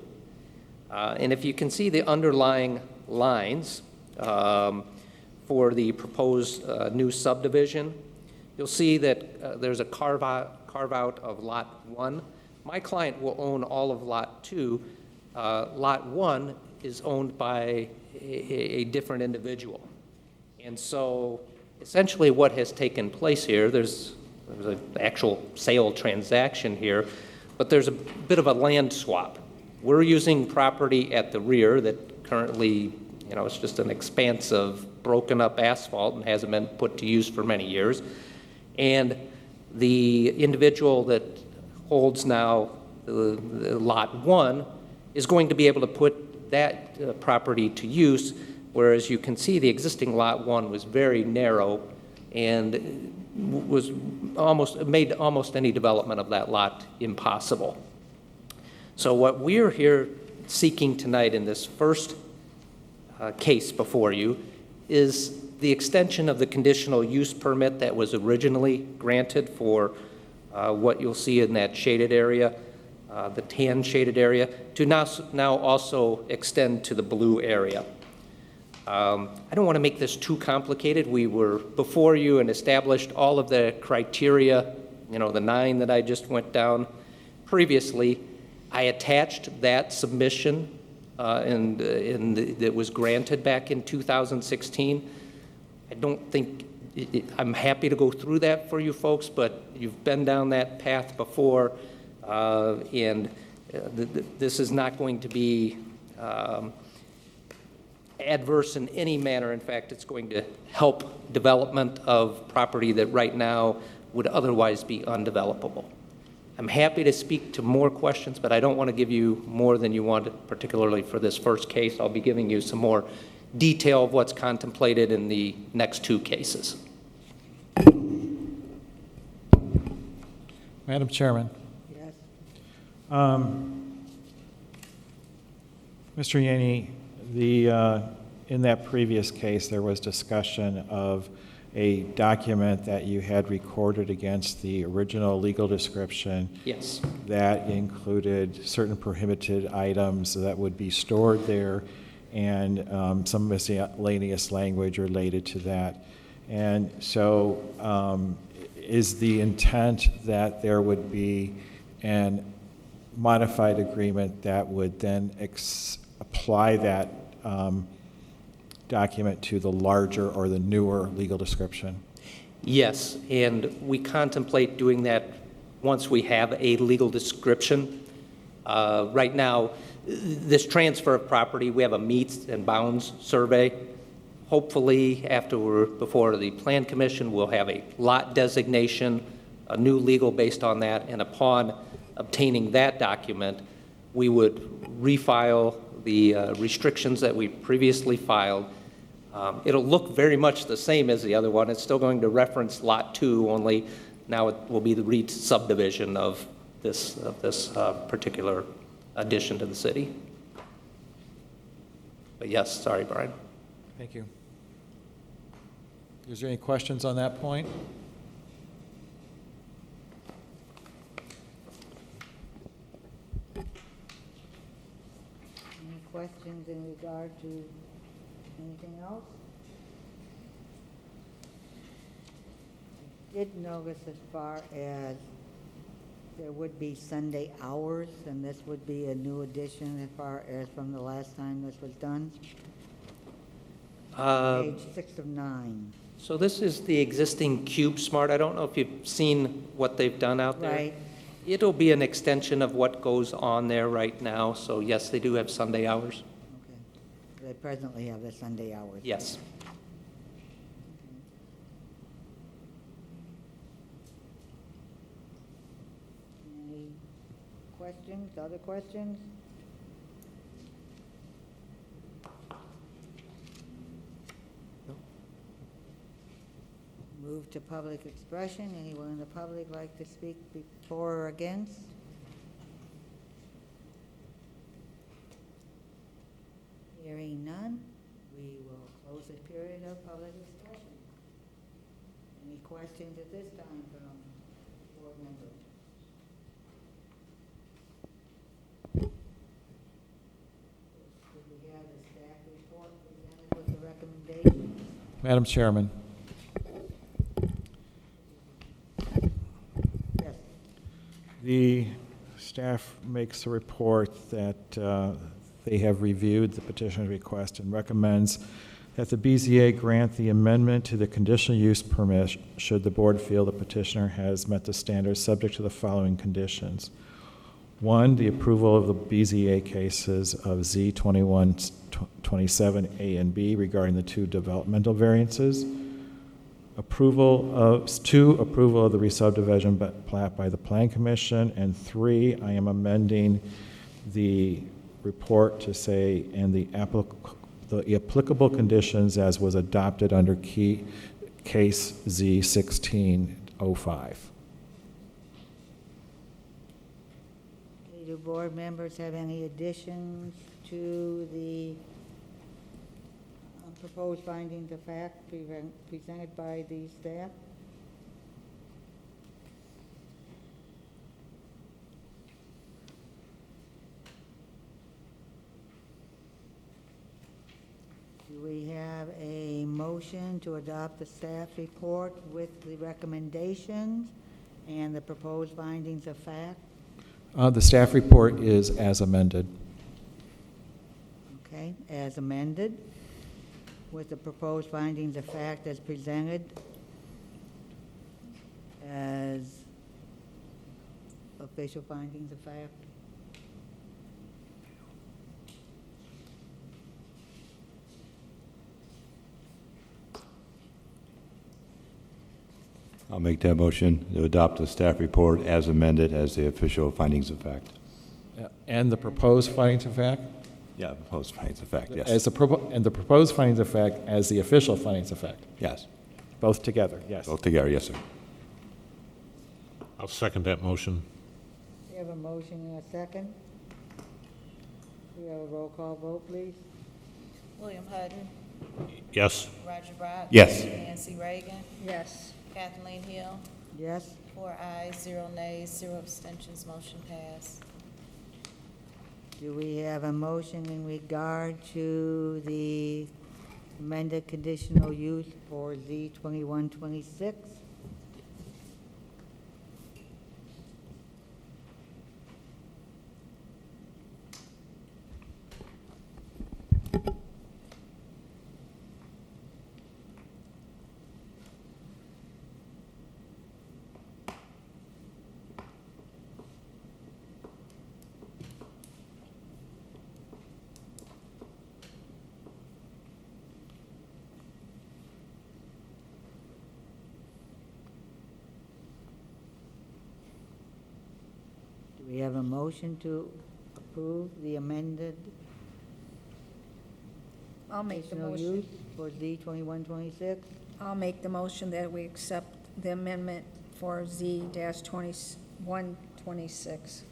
And if you can see the underlying lines for the proposed new subdivision, you'll see that there's a carve out of Lot 1. My client will own all of Lot 2. Lot 1 is owned by a different individual. And so essentially what has taken place here, there's an actual sale transaction here, but there's a bit of a land swap. We're using property at the rear that currently, it's just an expanse of broken up asphalt and hasn't been put to use for many years. And the individual that holds now the Lot 1 is going to be able to put that property to use, whereas you can see the existing Lot 1 was very narrow and was made almost any development of that lot impossible. So what we're here seeking tonight in this first case before you is the extension of the conditional use permit that was originally granted for what you'll see in that shaded area, the tan shaded area, to now also extend to the blue area. I don't want to make this too complicated. We were before you and established all of the criteria, the 9 that I just went down previously. I attached that submission that was granted back in 2016. I don't think, I'm happy to go through that for you folks, but you've been down that path before, and this is not going to be adverse in any manner. In fact, it's going to help development of property that right now would otherwise be undevelopable. I'm happy to speak to more questions, but I don't want to give you more than you want, particularly for this first case. I'll be giving you some more detail of what's contemplated in the next 2 cases. Madam Chairman. Yes. Mr. Yaney, in that previous case, there was discussion of a document that you had recorded against the original legal description. Yes. That included certain prohibited items that would be stored there and some miscellaneous language related to that. And so is the intent that there would be an modified agreement that would then apply that document to the larger or the newer legal description? Yes, and we contemplate doing that once we have a legal description. Right now, this transfer of property, we have a meets and bounds survey. Hopefully, before the Plan Commission, we'll have a lot designation, a new legal based on that, and upon obtaining that document, we would refile the restrictions that we previously filed. It'll look very much the same as the other one. It's still going to reference Lot 2, only now it will be the re-subdivision of this particular addition to the city. But yes, sorry, Brian. Thank you. Is there any questions on that point? Any questions in regard to anything else? I did notice as far as there would be Sunday hours, and this would be a new addition as far as from the last time this was done. Page 6 of 9. So this is the existing Cube Smart. I don't know if you've seen what they've done out there. Right. It'll be an extension of what goes on there right now. So yes, they do have Sunday hours. Okay. They presently have the Sunday hours. Yes. Any questions, other questions? Move to public expression. Anyone in the public like to speak for or against? Hearing none, we will close the period of public expression. Any questions at this time from board members? Could we have the staff report presented with the recommendations? Madam Chairman, Yes. the staff makes a report that they have reviewed the petitioner's request and recommends that the BZA grant the amendment to the conditional use permit should the board feel the petitioner has met the standards subject to the following conditions. One, the approval of the BZA cases of Z2127A and B regarding the two developmental variances. Approval of the re-subdivision plat by the Plan Commission. And 3, I am amending the report to say, and the applicable conditions as was adopted under case Z1605. Do board members have any additions to the proposed findings of fact presented by the staff? Do we have a motion to adopt the staff report with the recommendations and the proposed findings of fact? The staff report is as amended. Okay, as amended, with the proposed findings of fact as presented, as official findings of fact. I'll make that motion to adopt the staff report as amended as the official findings of fact. And the proposed findings of fact? Yeah, proposed findings of fact, yes. And the proposed findings of fact as the official findings of fact? Yes. Both together, yes. Both together, yes, sir. I'll second that motion. We have a motion and a second. We have a roll call vote, please. William Hutton, Yes. Roger Brock. Yes. Nancy Reagan, Yes. Kathleen Hill, Yes? 4 ayes, 0 nays, 0 abstentions, motion passed. Do we have a motion in regard to the amended conditional use for Z2126? Do we have a motion to approve the amended I'll make the conditional motion. use for Z2126? I'll make the motion that we accept the amendment for Z-126.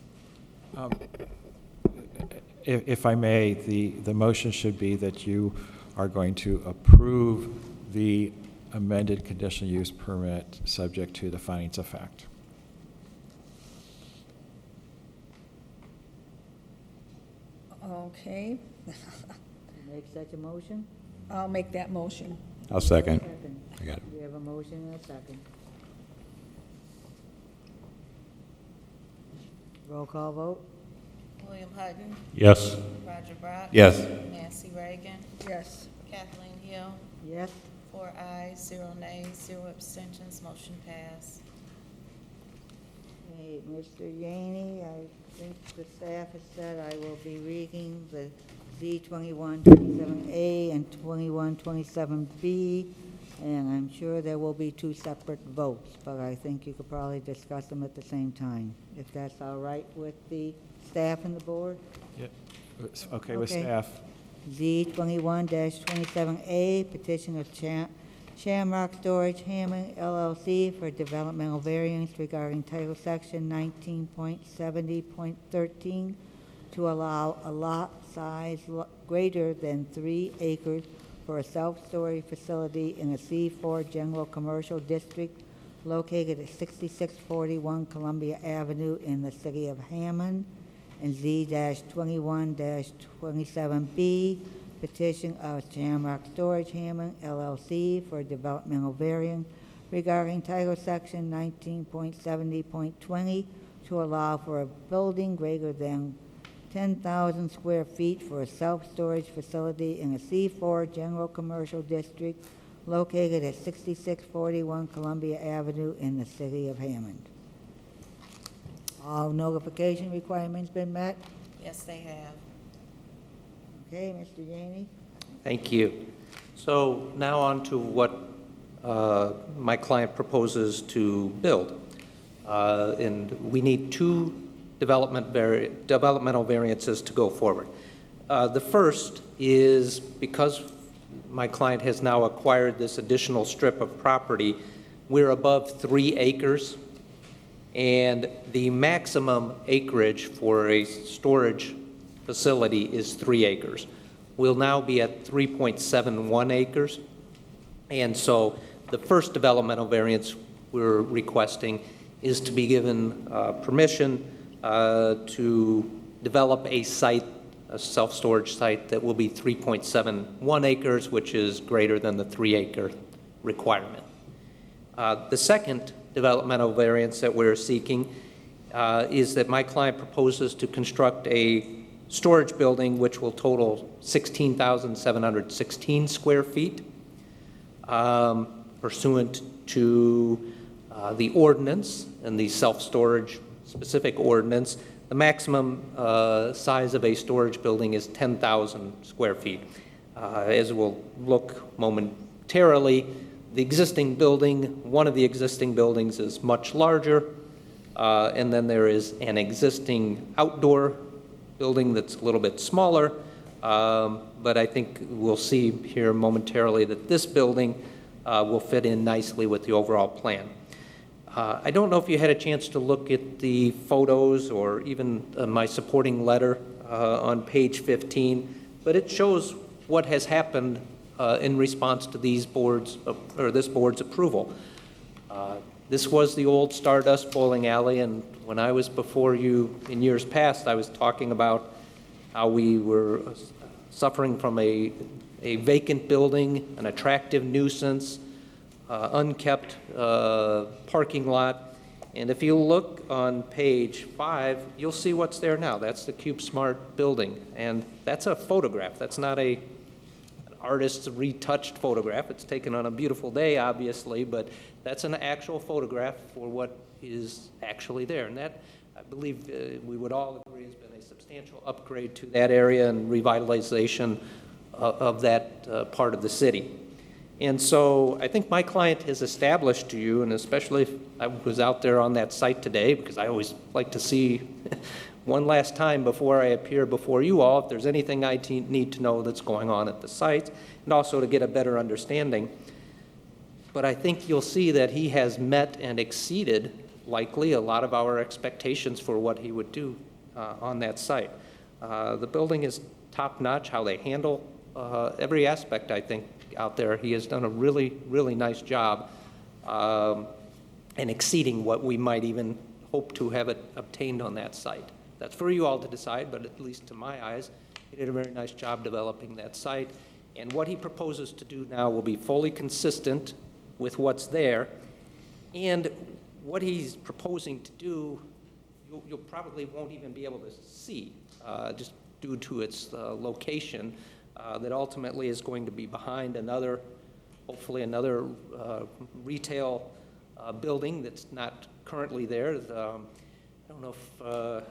If I may, the motion should be that you are going to approve the amended conditional use permit subject to the findings of fact. Okay. Make such a motion? I'll make that motion. I'll second. Second. I got it. We have a motion and a second. Roll call vote? William Hutton, Yes. Roger Brock. Yes. Nancy Reagan, Yes. Kathleen Hill, Yes? 4 ayes, 0 nays, 0 abstentions, motion passed. Hey, Mr. Yaney, I think the staff has said I will be reading the Z2127A and 2127B, and I'm sure there will be 2 separate votes, but I think you could probably discuss them at the same time, if that's all right with the staff and the board. It's okay with Okay. staff. Z21-27A, petition of Shamrock Storage Hammond LLC for developmental variance regarding Title Section 19.70.13 to allow a lot size greater than 3 acres for a self-storage facility in a C4 General Commercial District located at 6641 Columbia Avenue in the city of Hammond, and Z-21-27B, petition of Shamrock Storage Hammond LLC for developmental variance regarding Title Section 19.70.20 to allow for a building greater than 10,000 square feet for a self-storage facility in a C4 General Commercial District located at 6641 Columbia Avenue in the city of Hammond. All notification requirements been met? Yes, they have. Okay, Mr. Yaney? Thank you. So now on to what my client proposes to build. And we need 2 developmental variances to go forward. The first is because my client has now acquired this additional strip of property, we're above 3 acres, and the maximum acreage for a storage facility is 3 acres. We'll now be at 3.71 acres, and so the first developmental variance we're requesting is to be given permission to develop a site, a self-storage site that will be 3.71 acres, which is greater than the 3-acre requirement. The second developmental variance that we're seeking is that my client proposes to construct a storage building which will total 16,716 square feet, pursuant to the ordinance and the self-storage specific ordinance. The maximum size of a storage building is 10,000 square feet. As we'll look momentarily, the existing building, one of the existing buildings is much larger, and then there is an existing outdoor building that's a little bit smaller, but I think we'll see here momentarily that this building will fit in nicely with the overall plan. I don't know if you had a chance to look at the photos or even my supporting letter on page 15, but it shows what has happened in response to these boards, or this board's approval. This was the old Stardust Bowling Alley, and when I was before you in years past, I was talking about how we were suffering from a vacant building, an attractive nuisance, unkept parking lot. And if you look on page 5, you'll see what's there now. That's the CubeSmart building, and that's a photograph. That's not an artist's retouched photograph. It's taken on a beautiful day, obviously, but that's an actual photograph for what is actually there. And that, I believe, we would all agree has been a substantial upgrade to that area and revitalization of that part of the city. And so I think my client has established to you, and especially if I was out there on that site today, because I always like to see one last time before I appear before you all, if there's anything I need to know that's going on at the site, and also to get a better understanding. But I think you'll see that he has met and exceeded, likely, a lot of our expectations for what he would do on that site. The building is top-notch, how they handle every aspect, I think, out there. He has done a really, really nice job and exceeding what we might even hope to have it obtained on that site. That's for you all to decide, but at least to my eyes, he did a very nice job developing that site. And what he proposes to do now will be fully consistent with what's there. And what he's proposing to do, you probably won't even be able to see, just due to its location, that ultimately is going to be behind another, hopefully another retail building that's not currently there. I don't know if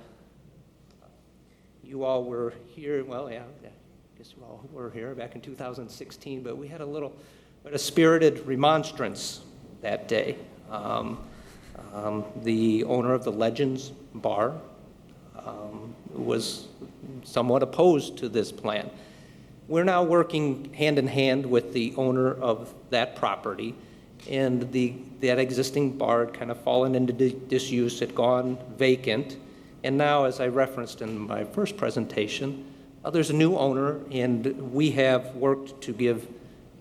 you all were here. Well, yeah, I guess you all were here back in 2016, but we had a spirited remonstrance that day. The owner of the Legends Bar was somewhat opposed to this plan. We're now working hand in hand with the owner of that property, and that existing bar had kind of fallen into disuse, had gone vacant, and now, as I referenced in my first presentation, there's a new owner, and we have worked to give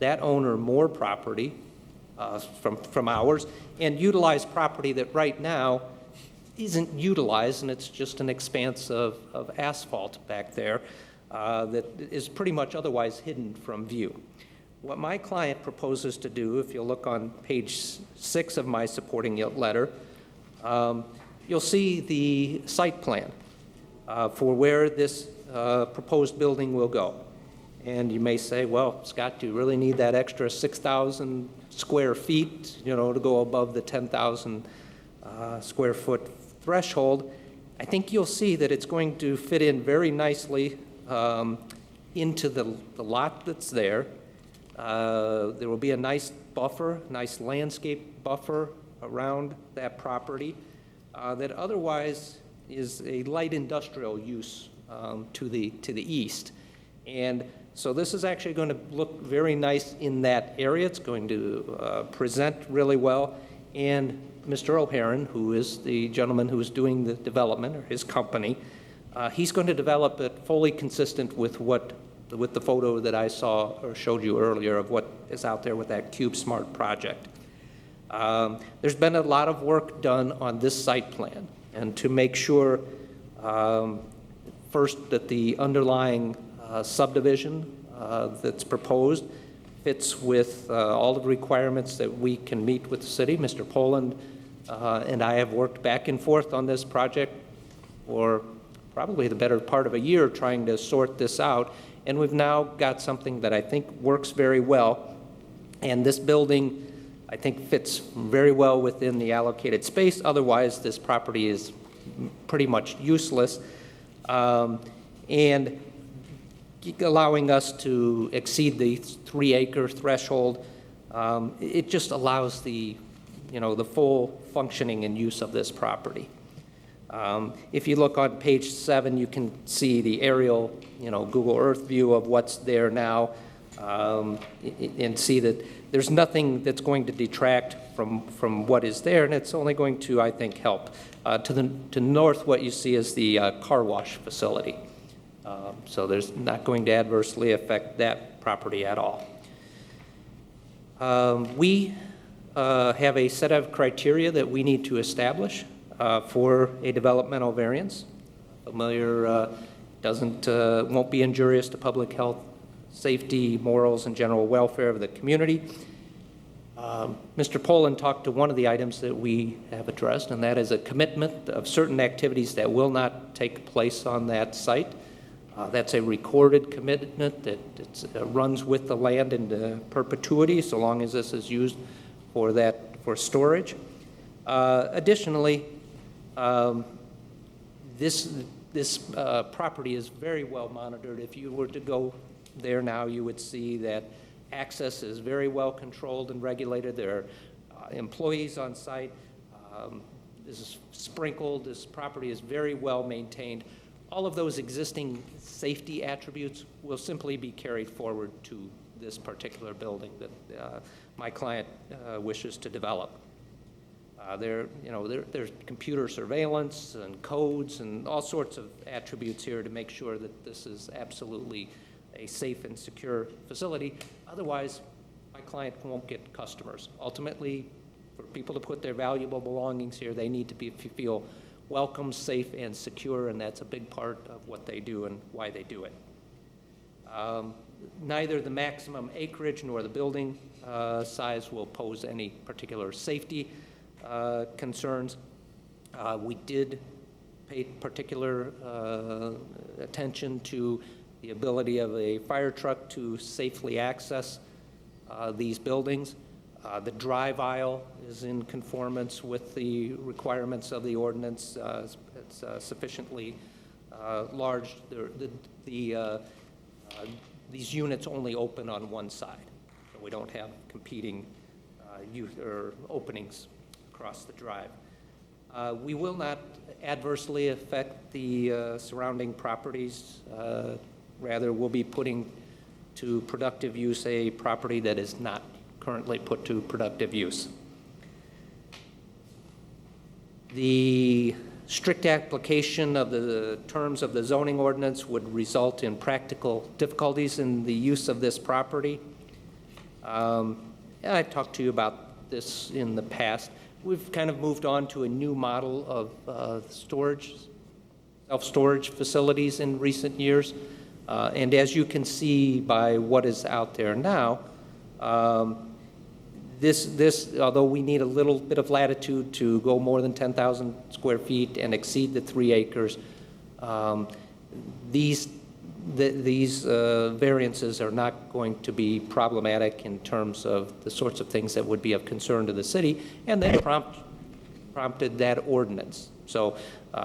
that owner more property from ours, and utilize property that right now isn't utilized, and it's just an expanse of asphalt back there that is pretty much otherwise hidden from view. What my client proposes to do, if you look on page 6 of my supporting letter, you'll see the site plan for where this proposed building will go. And you may say, well, Scott, do you really need that extra 6,000 square feet, to go above the 10,000 square foot threshold? I think you'll see that it's going to fit in very nicely into the lot that's there. There will be a nice buffer, nice landscape buffer around that property that otherwise is a light industrial use to the east. And so this is actually going to look very nice in that area. It's going to present really well. And Mr. O'Haron, who is the gentleman who is doing the development, or his company, he's going to develop it fully consistent with the photo that I saw or showed you earlier of what is out there with that CubeSmart project. There's been a lot of work done on this site plan, and to make sure, first, that the underlying subdivision that's proposed fits with all the requirements that we can meet with the city. Mr. Poland and I have worked back and forth on this project for probably the better part of a year trying to sort this out, and we've now got something that I think works very well. And this building, I think, fits very well within the allocated space. Otherwise, this property is pretty much useless. And allowing us to exceed the 3-acre threshold, it just allows the full functioning and use of this property. If you look on page 7, you can see the aerial, Google Earth view of what's there now, and see that there's nothing that's going to detract from what is there, and it's only going to, I think, help. To the north, what you see is the car wash facility. So there's not going to adversely affect that property at all. We have a set of criteria that we need to establish for a developmental variance. Familiar won't be injurious to public health, safety, morals, and general welfare of the community. Mr. Poland talked to one of the items that we have addressed, and that is a commitment of certain activities that will not take place on that site. That's a recorded commitment that runs with the land into perpetuity, so long as this is used for storage. Additionally, this property is very well monitored. If you were to go there now, you would see that access is very well controlled and regulated. There are employees on site. This is sprinkled. This property is very well maintained. All of those existing safety attributes will simply be carried forward to this particular building that my client wishes to develop. There's computer surveillance and codes and all sorts of attributes here to make sure that this is absolutely a safe and secure facility. Otherwise, my client won't get customers. Ultimately, for people to put their valuable belongings here, they need to feel welcome, safe, and secure, and that's a big part of what they do and why they do it. Neither the maximum acreage nor the building size will pose any particular safety concerns. We did pay particular attention to the ability of a fire truck to safely access these buildings. The drive aisle is in conformance with the requirements of the ordinance. It's sufficiently large. These units only open on one side, so we don't have competing openings across the drive. We will not adversely affect the surrounding properties. Rather, we'll be putting to productive use a property that is not currently put to productive use. The strict application of the terms of the zoning ordinance would result in practical difficulties in the use of this property. I talked to you about this in the past. We've kind of moved on to a new model of self-storage facilities in recent years. And as you can see by what is out there now, although we need a little bit of latitude to go more than 10,000 square feet and exceed the 3 acres, these variances are not going to be problematic in terms of the sorts of things that would be of concern to the city, and that prompted that ordinance. So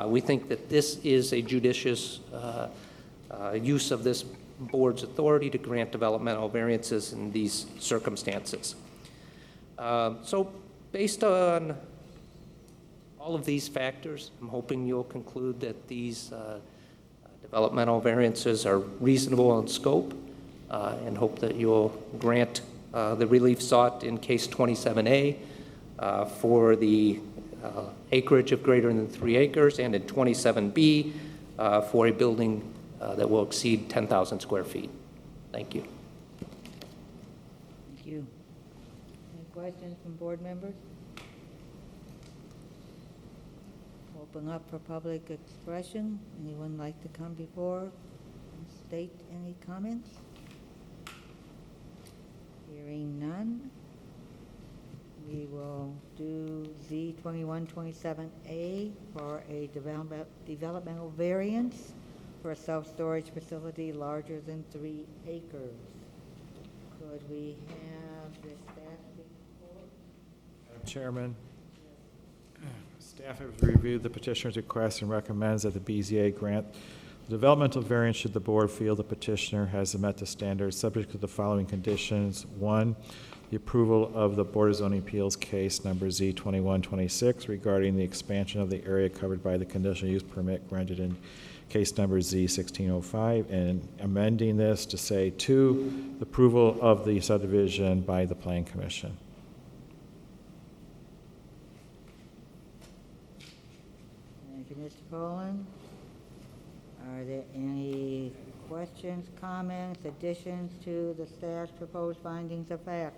we think that this is a judicious use of this board's authority to grant developmental variances in these circumstances. So based on all of these factors, I'm hoping you'll conclude that these developmental variances are reasonable in scope, and hope that you'll grant the relief sought in case 27A for the acreage of greater than 3 acres, and in 27B for a building that will exceed 10,000 square feet. Thank you. Thank you. Any questions from board members? Open up for public expression. Anyone like to come before and state any comments? Hearing none, we will do Z2127A for a developmental variance for a self-storage facility larger than 3 acres. Could we have the staff report? Madam Chairman, staff has reviewed the petitioner's request and recommends that the BZA grant the developmental variance should the board feel the petitioner has met the standards, subject to the following conditions. 1, the approval of the Board of Zoning Appeals case number Z2126 regarding the expansion of the area covered by the conditional use permit granted in case number Z1605, and amending this to say 2, the approval of the subdivision by the Plan Commission. Thank you, Mr. Poland. Are there any questions, comments, additions to the staff's proposed findings of fact?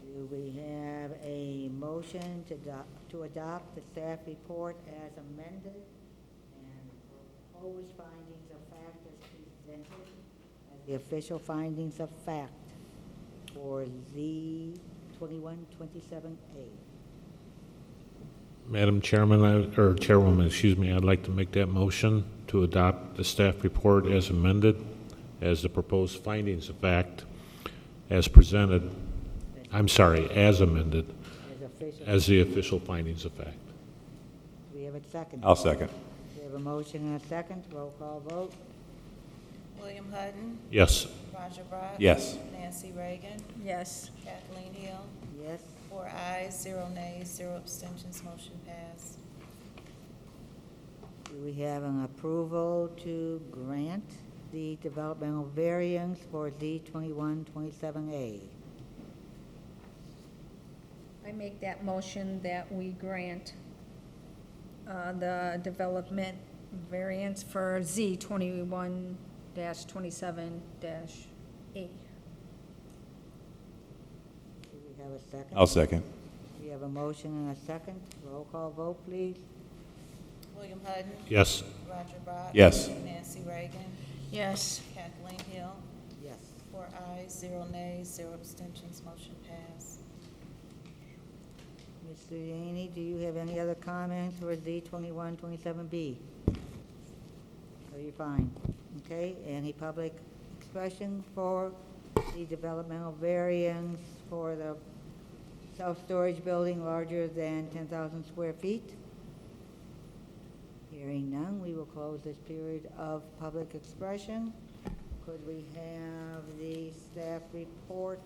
Do we have a motion to adopt the staff report as amended and proposed findings of fact as presented as the official findings of fact for Z2127A? Madam Chairman, or Chairwoman, excuse me, I'd like to make that motion to adopt the staff report as amended, as the proposed findings of fact, as presented, I'm sorry, as amended, As official. as the official findings of fact. Do we have a second? I'll second. We have a motion and a second. Roll call vote. William Hutton, Yes. Roger Brock. Yes. Nancy Reagan, Yes. Kathleen Hill, Yes. 4 ayes, 0 nays, 0 abstentions, motion passed. Do we have an approval to grant the developmental variance for Z2127A? I make that motion that we grant the development variance for Z21-27-A. Do we have a second? I'll second. We have a motion and a second. Roll call vote, please. William Hutton, Yes. Roger Brock. Yes. Nancy Reagan, Yes. Kathleen Hill, Yes. 4 ayes, 0 nays, 0 abstentions, motion passed. Mr. Yaney, do you have any other comments for Z2127B? Oh, you're fine. Okay, any public expression for the developmental variance for the self-storage building larger than 10,000 square feet? Hearing none, we will close this period of public expression. Could we have the staff report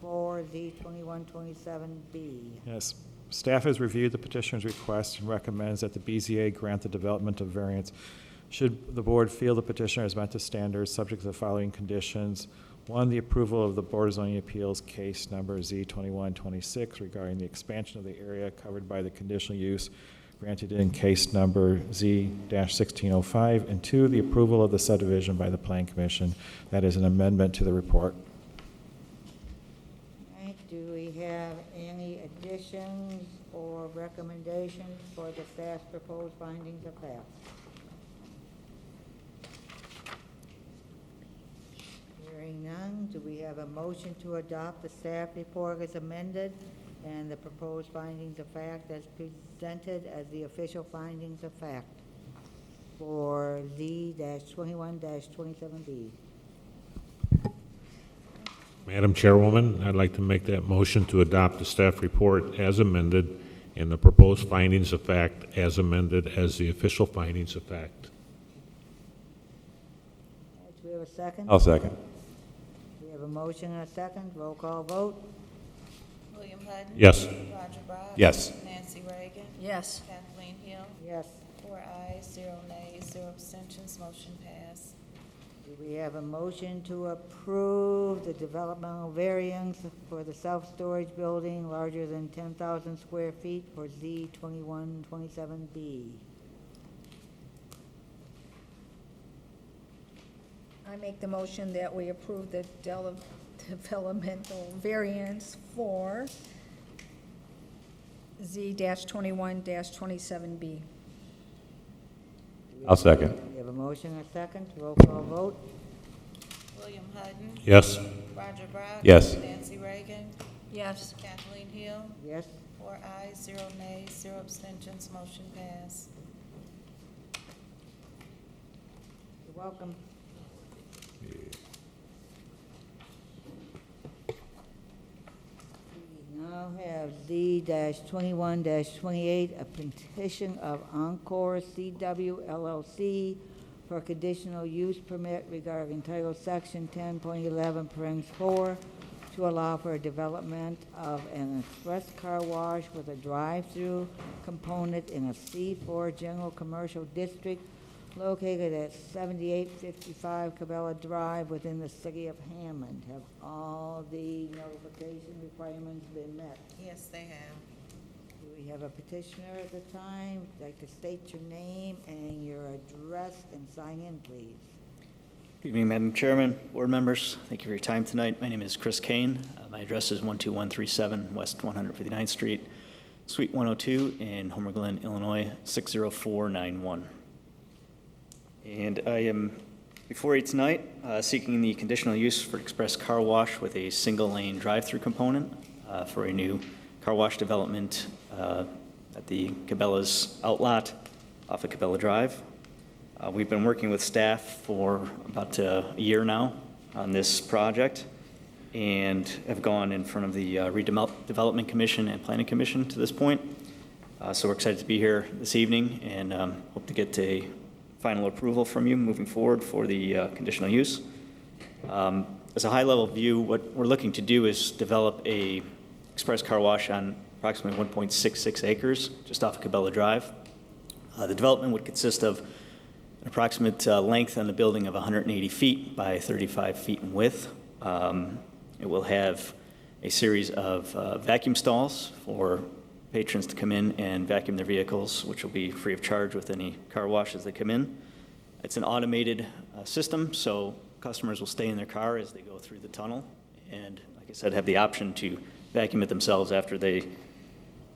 for Z2127B? Yes. Staff has reviewed the petitioner's request and recommends that the BZA grant the development of variance should the board feel the petitioner has met the standards, subject to the following conditions. One, the approval of the Board of Zoning Appeals case number Z2126 regarding the expansion of the area covered by the conditional use granted in case number Z-1605. And two, the approval of the subdivision by the Plan Commission. That is an amendment to the report. All right, do we have any additions or recommendations for the staff's proposed findings of fact? Hearing none, do we have a motion to adopt the staff report as amended and the proposed findings of fact as presented as the official findings of fact for Z-21-27B? Madam Chairwoman, I'd like to make that motion to adopt the staff report as amended and the proposed findings of fact as amended as the official findings of fact. All right, do we have a second? I'll second. We have a motion and a second. Roll call vote. William Hutton. Yes. Roger Brock. Yes. Nancy Reagan. Yes. Kathleen Hill. Yes. 4 ayes, 0 nays, 0 abstentions, motion passed. Do we have a motion to approve the developmental variance for the self-storage building larger than 10,000 square feet for Z-2127B? I make the motion that we approve the developmental variance for Z-21-27B. I'll second. We have a motion and a second. Roll call vote. William Hutton. Yes. Roger Brock. Yes. Nancy Reagan. Yes. Kathleen Hill. Yes. 4 ayes, 0 nays, 0 abstentions, motion passed. You're welcome. We now have Z-21-28, a petition of Encore CW LLC for a conditional use permit regarding Title Section 10.11, Parens 4, to allow for a development of an express car wash with a drive-through component in a C4 General Commercial District located at 7855 Cabela Drive within the city of Hammond. Have all the notification requirements been met? Yes, they have. Do we have a petitioner at the time? Would you like to state your name and your address and sign in, please? Good evening, Madam Chairman, board members. Thank you for your time tonight. My name is Chris Kane. My address is 12137 West 159th Street, Suite 102 in Homer Glen, Illinois, 60491. And I am before you tonight seeking the conditional use for express car wash with a single-lane drive-through component for a new car wash development at the Cabela's outlot off of Cabela Drive. We've been working with staff for about a year now on this project and have gone in front of the Redevelopment Commission and Planning Commission to this point. So we're excited to be here this evening and hope to get a final approval from you moving forward for the conditional use. As a high-level view, what we're looking to do is develop a express car wash on approximately 1.66 acres just off of Cabela Drive. The development would consist of an approximate length on the building of 180 feet by 35 feet in width. It will have a series of vacuum stalls for patrons to come in and vacuum their vehicles, which will be free of charge with any car wash as they come in. It's an automated system, so customers will stay in their car as they go through the tunnel and, like I said, have the option to vacuum it themselves after they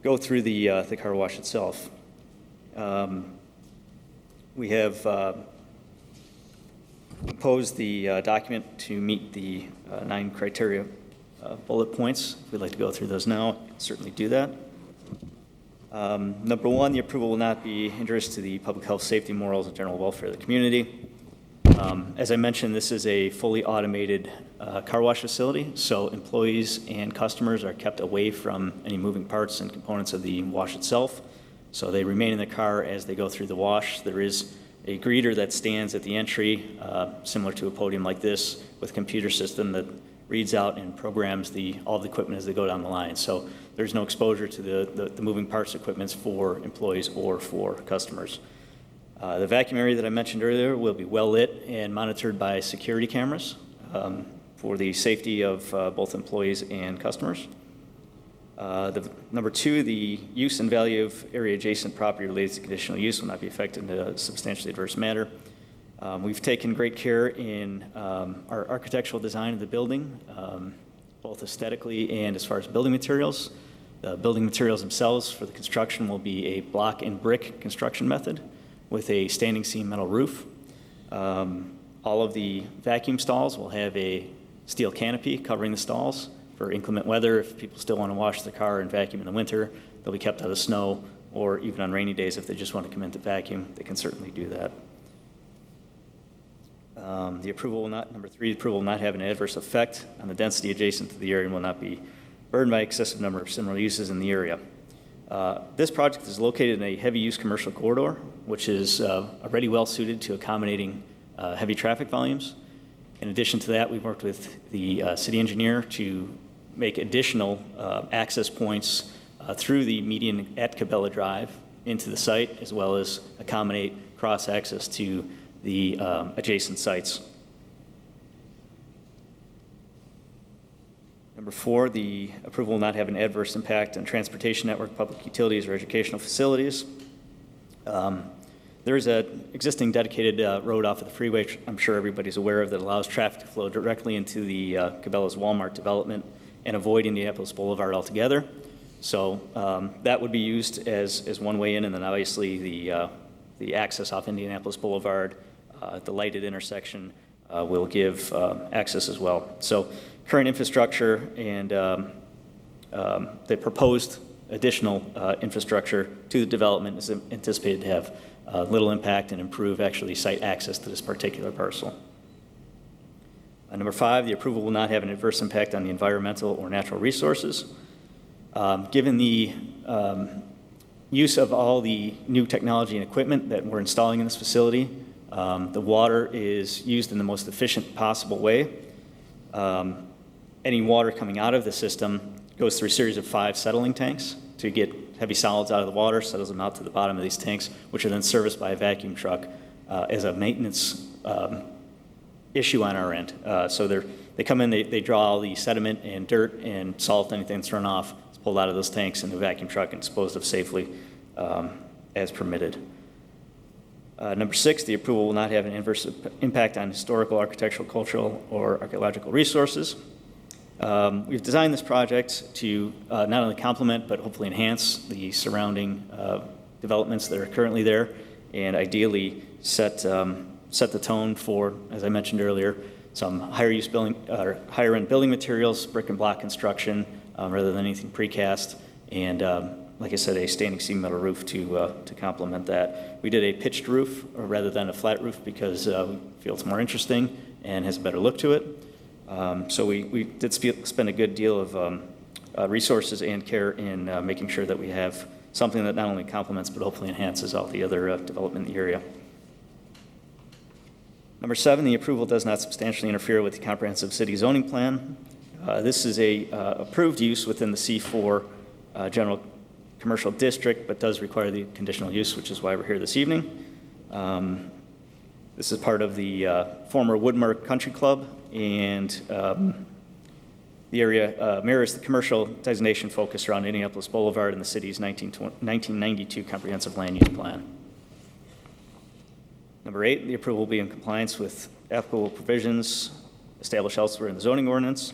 go through the car wash itself. We have composed the document to meet the 9 criteria bullet points. If we'd like to go through those now, certainly do that. Number 1, the approval will not be injurious to the public health, safety, morals, and general welfare of the community. As I mentioned, this is a fully automated car wash facility, so employees and customers are kept away from any moving parts and components of the wash itself. So they remain in the car as they go through the wash. There is a greeter that stands at the entry, similar to a podium like this, with a computer system that reads out and programs all the equipment as they go down the line. So there's no exposure to the moving parts equipments for employees or for customers. The vacuum area that I mentioned earlier will be well lit and monitored by security cameras for the safety of both employees and customers. Number two, the use and value of area adjacent property related to conditional use will not be affected in a substantially adverse manner. We've taken great care in our architectural design of the building, both aesthetically and as far as building materials. The building materials themselves for the construction will be a block and brick construction method with a standing seam metal roof. All of the vacuum stalls will have a steel canopy covering the stalls for inclement weather. If people still want to wash their car and vacuum in the winter, they'll be kept out of snow, or even on rainy days, if they just want to come in to vacuum, they can certainly do that. Number three, the approval will not have an adverse effect on the density adjacent to the area and will not be burdened by excessive number of similar uses in the area. This project is located in a heavy-use commercial corridor, which is already well-suited to accommodating heavy traffic volumes. In addition to that, we've worked with the city engineer to make additional access points through the median at Cabela Drive into the site, as well as accommodate cross-access to the adjacent sites. Number four, the approval will not have an adverse impact on transportation network, public utilities, or educational facilities. There is an existing dedicated road off of the freeway, which I'm sure everybody's aware of, that allows traffic to flow directly into the Cabela's Walmart development and avoid Indianapolis Boulevard altogether. So that would be used as one way in, and then obviously the access off Indianapolis Boulevard, the lighted intersection, will give access as well. So current infrastructure and the proposed additional infrastructure to the development is anticipated to have little impact and improve actually site access to this particular parcel. Number five, the approval will not have an adverse impact on the environmental or natural resources. Given the use of all the new technology and equipment that we're installing in this facility, the water is used in the most efficient possible way. Any water coming out of the system goes through a series of 5 settling tanks to get heavy solids out of the water, settles them out to the bottom of these tanks, which are then serviced by a vacuum truck as a maintenance issue on our end. So they come in, they draw all the sediment and dirt and salt, anything that's run off, it's pulled out of those tanks in the vacuum truck and disposed of safely as permitted. Number 6, the approval will not have an adverse impact on historical, architectural, cultural, or archaeological resources. We've designed this project to not only complement, but hopefully enhance the surrounding developments that are currently there, and ideally set the tone for, as I mentioned earlier, some higher end building materials, brick and block construction, rather than anything precast, and like I said, a standing seam metal roof to complement that. We did a pitched roof rather than a flat roof because we feel it's more interesting and has a better look to it. So we did spend a good deal of resources and care in making sure that we have something that not only complements but hopefully enhances all the other development in the area. Number 7, the approval does not substantially interfere with the comprehensive city zoning plan. This is a approved use within the C4 general commercial district, but does require the conditional use, which is why we're here this evening. This is part of the former Woodmark Country Club, and the area mirrors the commercial designation focused around Indianapolis Boulevard in the city's 1992 comprehensive land use plan. Number 8, the approval will be in compliance with applicable provisions established elsewhere in the zoning ordinance.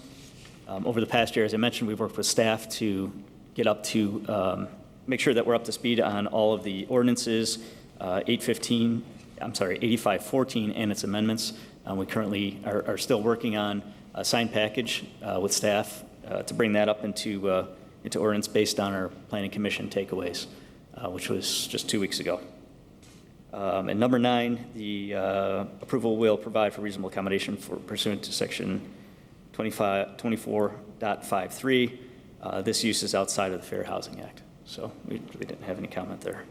Over the past year, as I mentioned, we've worked with staff to get up to, make sure that we're up to speed on all of the ordinances, 8514 and its amendments. We currently are still working on a sign package with staff to bring that up into ordinance based on our planning commission takeaways, which was just 2 weeks ago. And number 9, the approval will provide for reasonable accommodation for pursuant to section 24.53. This use is outside of the Fair Housing Act, so we really didn't have any comment there.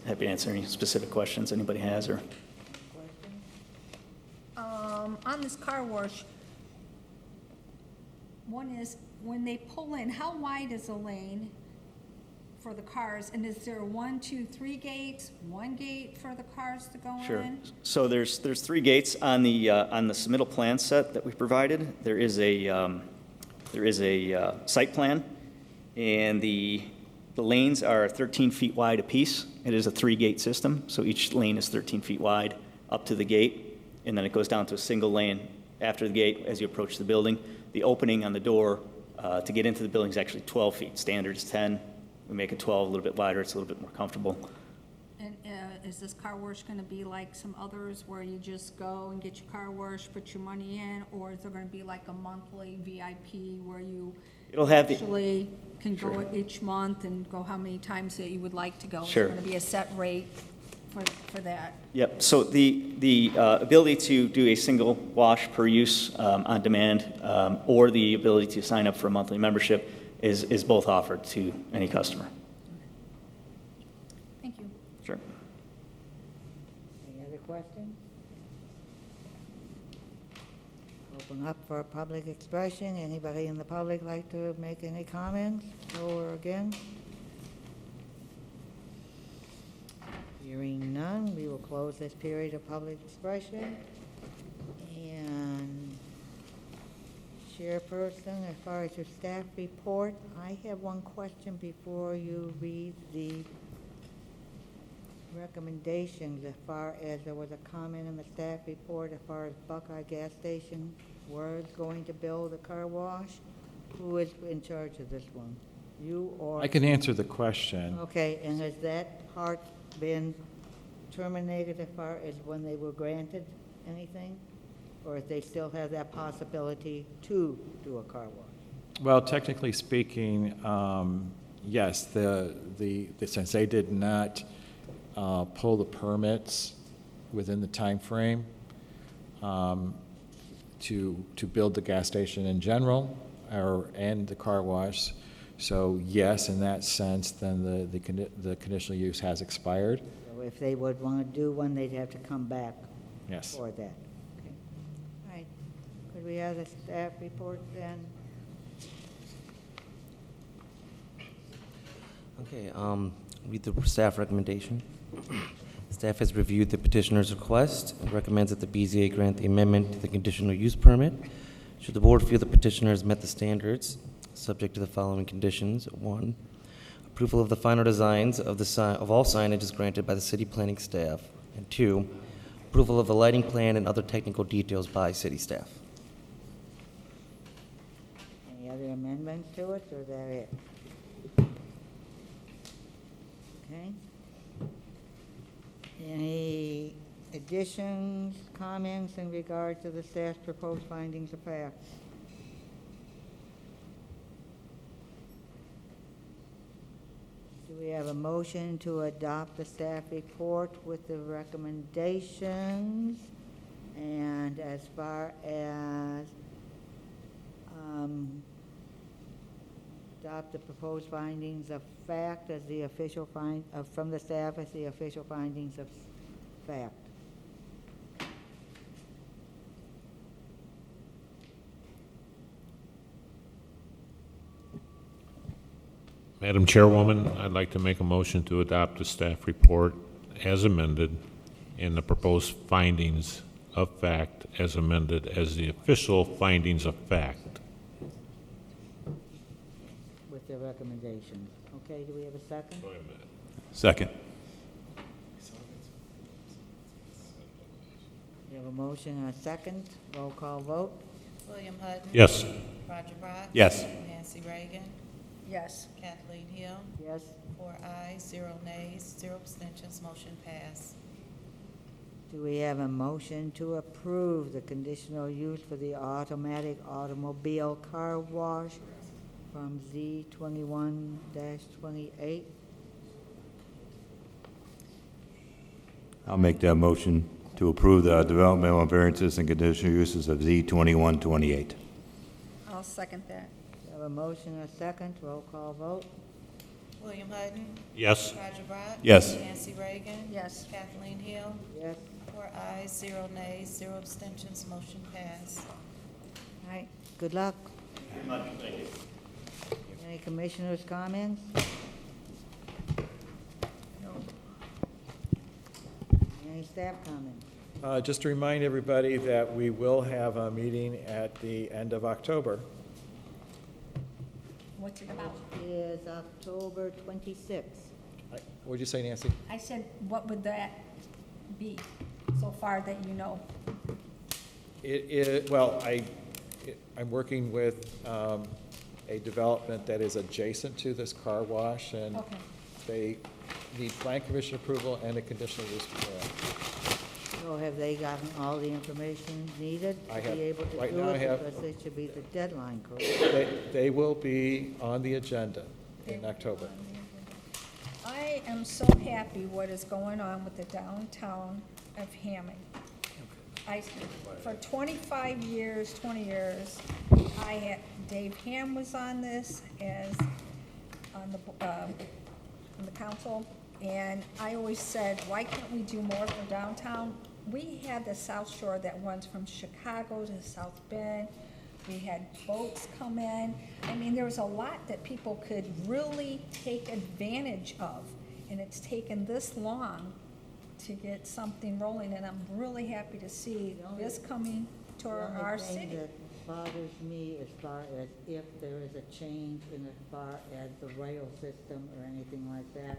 Happy to answer any specific questions anybody has. Or on this car wash, one is, when they pull in, how wide is the lane for the cars? And is there 1, 2, 3 gates, one gate for the cars to go in? Sure. So there's 3 gates on the submittal plan set that we provided. There is a site plan, and the lanes are 13 feet wide apiece. It is a 3-gate system, so each lane is 13 feet wide up to the gate, and then it goes down to a single lane after the gate as you approach the building. The opening on the door to get into the building is actually 12 feet. Standard is 10. We make it 12, a little bit wider. It's a little bit more comfortable. And is this car wash gonna be like some others where you just go and get your car washed, put your money in? Or is there gonna be like a monthly VIP where you It'll have the- actually can go each month and go how many times that you would like to go? Sure. Is there gonna be a set rate for that? Yep, so the ability to do a single wash per use on demand, or the ability to sign up for a monthly membership is both offered to any customer. Thank you. Sure. Any other questions? Open up for public expression. Anybody in the public like to make any comments, for or against? Hearing none, we will close this period of public expression. And Chairperson, as far as your staff report, I have one question before you read the recommendations. As far as there was a comment in the staff report, as far as Buckeye Gas Station was going to build a car wash, who is in charge of this one? You or? I can answer the question. Okay, and has that part been terminated as far as when they were granted anything? Or if they still have that possibility to do a car wash? Well, technically speaking, yes, since they did not pull the permits within the timeframe to build the gas station in general, and the car wash, so yes, in that sense, then the conditional use has expired. So if they would want to do one, they'd have to come back Yes. for that. Okay. All right. Could we have the staff report then? Okay, read the staff recommendation. Staff has reviewed the petitioner's request and recommends that the BZA grant the amendment to the conditional use permit. Should the board feel the petitioner has met the standards, subject to the following conditions: 1, approval of the final designs of all signage is granted by the city planning staff, and 2, approval of the lighting plan and other technical details by city staff. Any other amendments to it, or is that it? Okay. Any additions, comments in regard to the staff's proposed findings of fact? Do we have a motion to adopt the staff report with the recommendations? And as far as adopt the proposed findings of fact as the official from the staff as the official findings of fact. Madam Chairwoman, I'd like to make a motion to adopt the staff report as amended and the proposed findings of fact as amended as the official findings of fact. With the recommendations. Okay, do we have a second? Second. We have a motion and a second. Roll call vote. William Hutton. Yes. Roger Brock. Yes. Nancy Reagan. Yes. Kathleen Hill. Yes. 4 ayes, 0 nays, 0 abstentions, motion passed. Do we have a motion to approve the conditional use for the automatic automobile car wash from Z21-28? I'll make that motion to approve the developmental variances and conditional uses of Z2128. I'll second that. We have a motion and a second. Roll call vote. William Hutton. Yes. Roger Brock. Yes. Nancy Reagan. Yes. Kathleen Hill. Yes. 4 ayes, 0 nays, 0 abstentions, motion passed. All right, good luck. Any commissioners' comments? No. Any staff comments? Just to remind everybody that we will have a meeting at the end of October. What's it about? It is October 26th. What did you say, Nancy? I said, what would that be so far that you know? I'm working with a development that is adjacent to this car wash, and Okay. they need plan commission approval and a conditional use permit. So have they gotten all the information needed I to have- be able to do right now I it? have- Because it should be the deadline, correct? They will be on the agenda in October. I am so happy what is going on with the downtown of Hammond. For 25 years, 20 years, Dave Ham was on this as, on the council, and I always said, why can't we do more for downtown? We had the South Shore that runs from Chicago to South Bend. We had boats come in. I mean, there was a lot that people could really take advantage of, and it's taken this long to get something rolling, and I'm really happy to see this coming to our The only city. thing that bothers me as far as if there is a change in as far as the rail system or anything like that,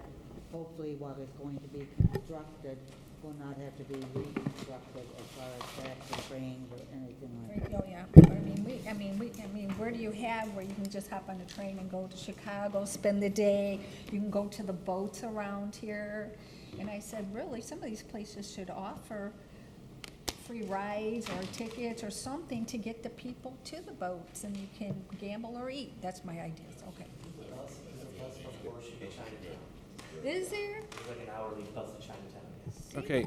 hopefully what is going to be constructed will not have to be reconstructed as far as tracks or trains or anything like that. Oh, yeah, I mean, where do you have where you can just hop on a train and go to Chicago, spend the day? You can go to the boats around here. And I said, really, some of these places should offer free rides or tickets or something to get the people to the boats, and you can gamble or eat. That's my ideas, okay. Is there? It's like an hourly bus to Chinatown, yes. Okay.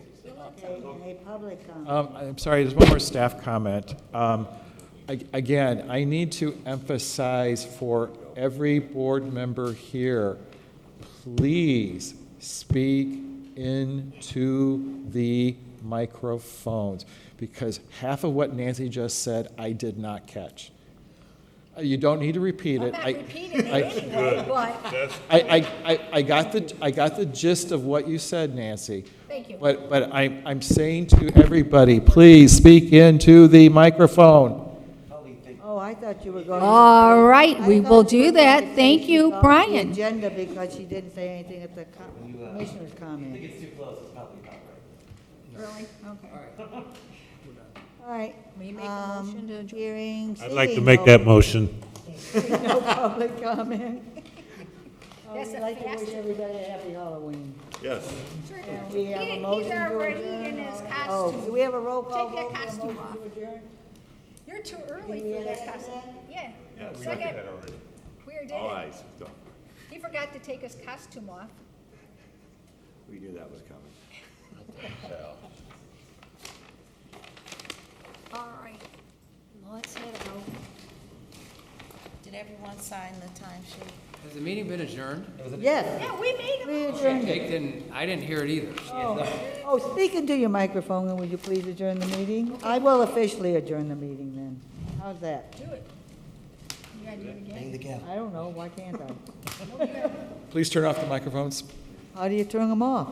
Okay, any public comment? I'm sorry, there's one more staff comment. Again, I need to emphasize for every board member here, please speak into the microphones, because half of what Nancy just said, I did not catch. You don't need to repeat I'm it. not repeating it anyway, but, I got the gist of what you said, Nancy. thank you. But I'm saying to everybody, please speak into the microphone. Oh, I thought you were going to. All right, I we thought will you were do going that. to say Thank she's you, off Brian. the agenda because she didn't say anything at the commissioner's comment. It's too close, it's probably not right. Really? Okay. All right. Will you make a motion to adjourn? Hearing, I'd like to seeing make no- that motion. No public comment. That's We'd a like to wish fast- everybody a happy Halloween. Yes. And we have a He's motion to already adjourn. in his Oh, costume. do we have a roll call Take that vote for a costume motion off. to adjourn? You're too early for that costume. Yeah. Second. We already did All it. eyes, go. He forgot to take his costume off. We knew that was coming. All right. Let's head out. Did everyone sign the timesheet? Has the meeting been adjourned? Yes, Yeah, we made it. we adjourned it. I didn't hear it either. Oh, speak into your microphone, and would you please adjourn the meeting? I will officially adjourn the meeting then. How's that? Do it. You gotta do it again. Bang the gavel. I don't know, why can't I? Please turn off the microphones. How do you turn them off?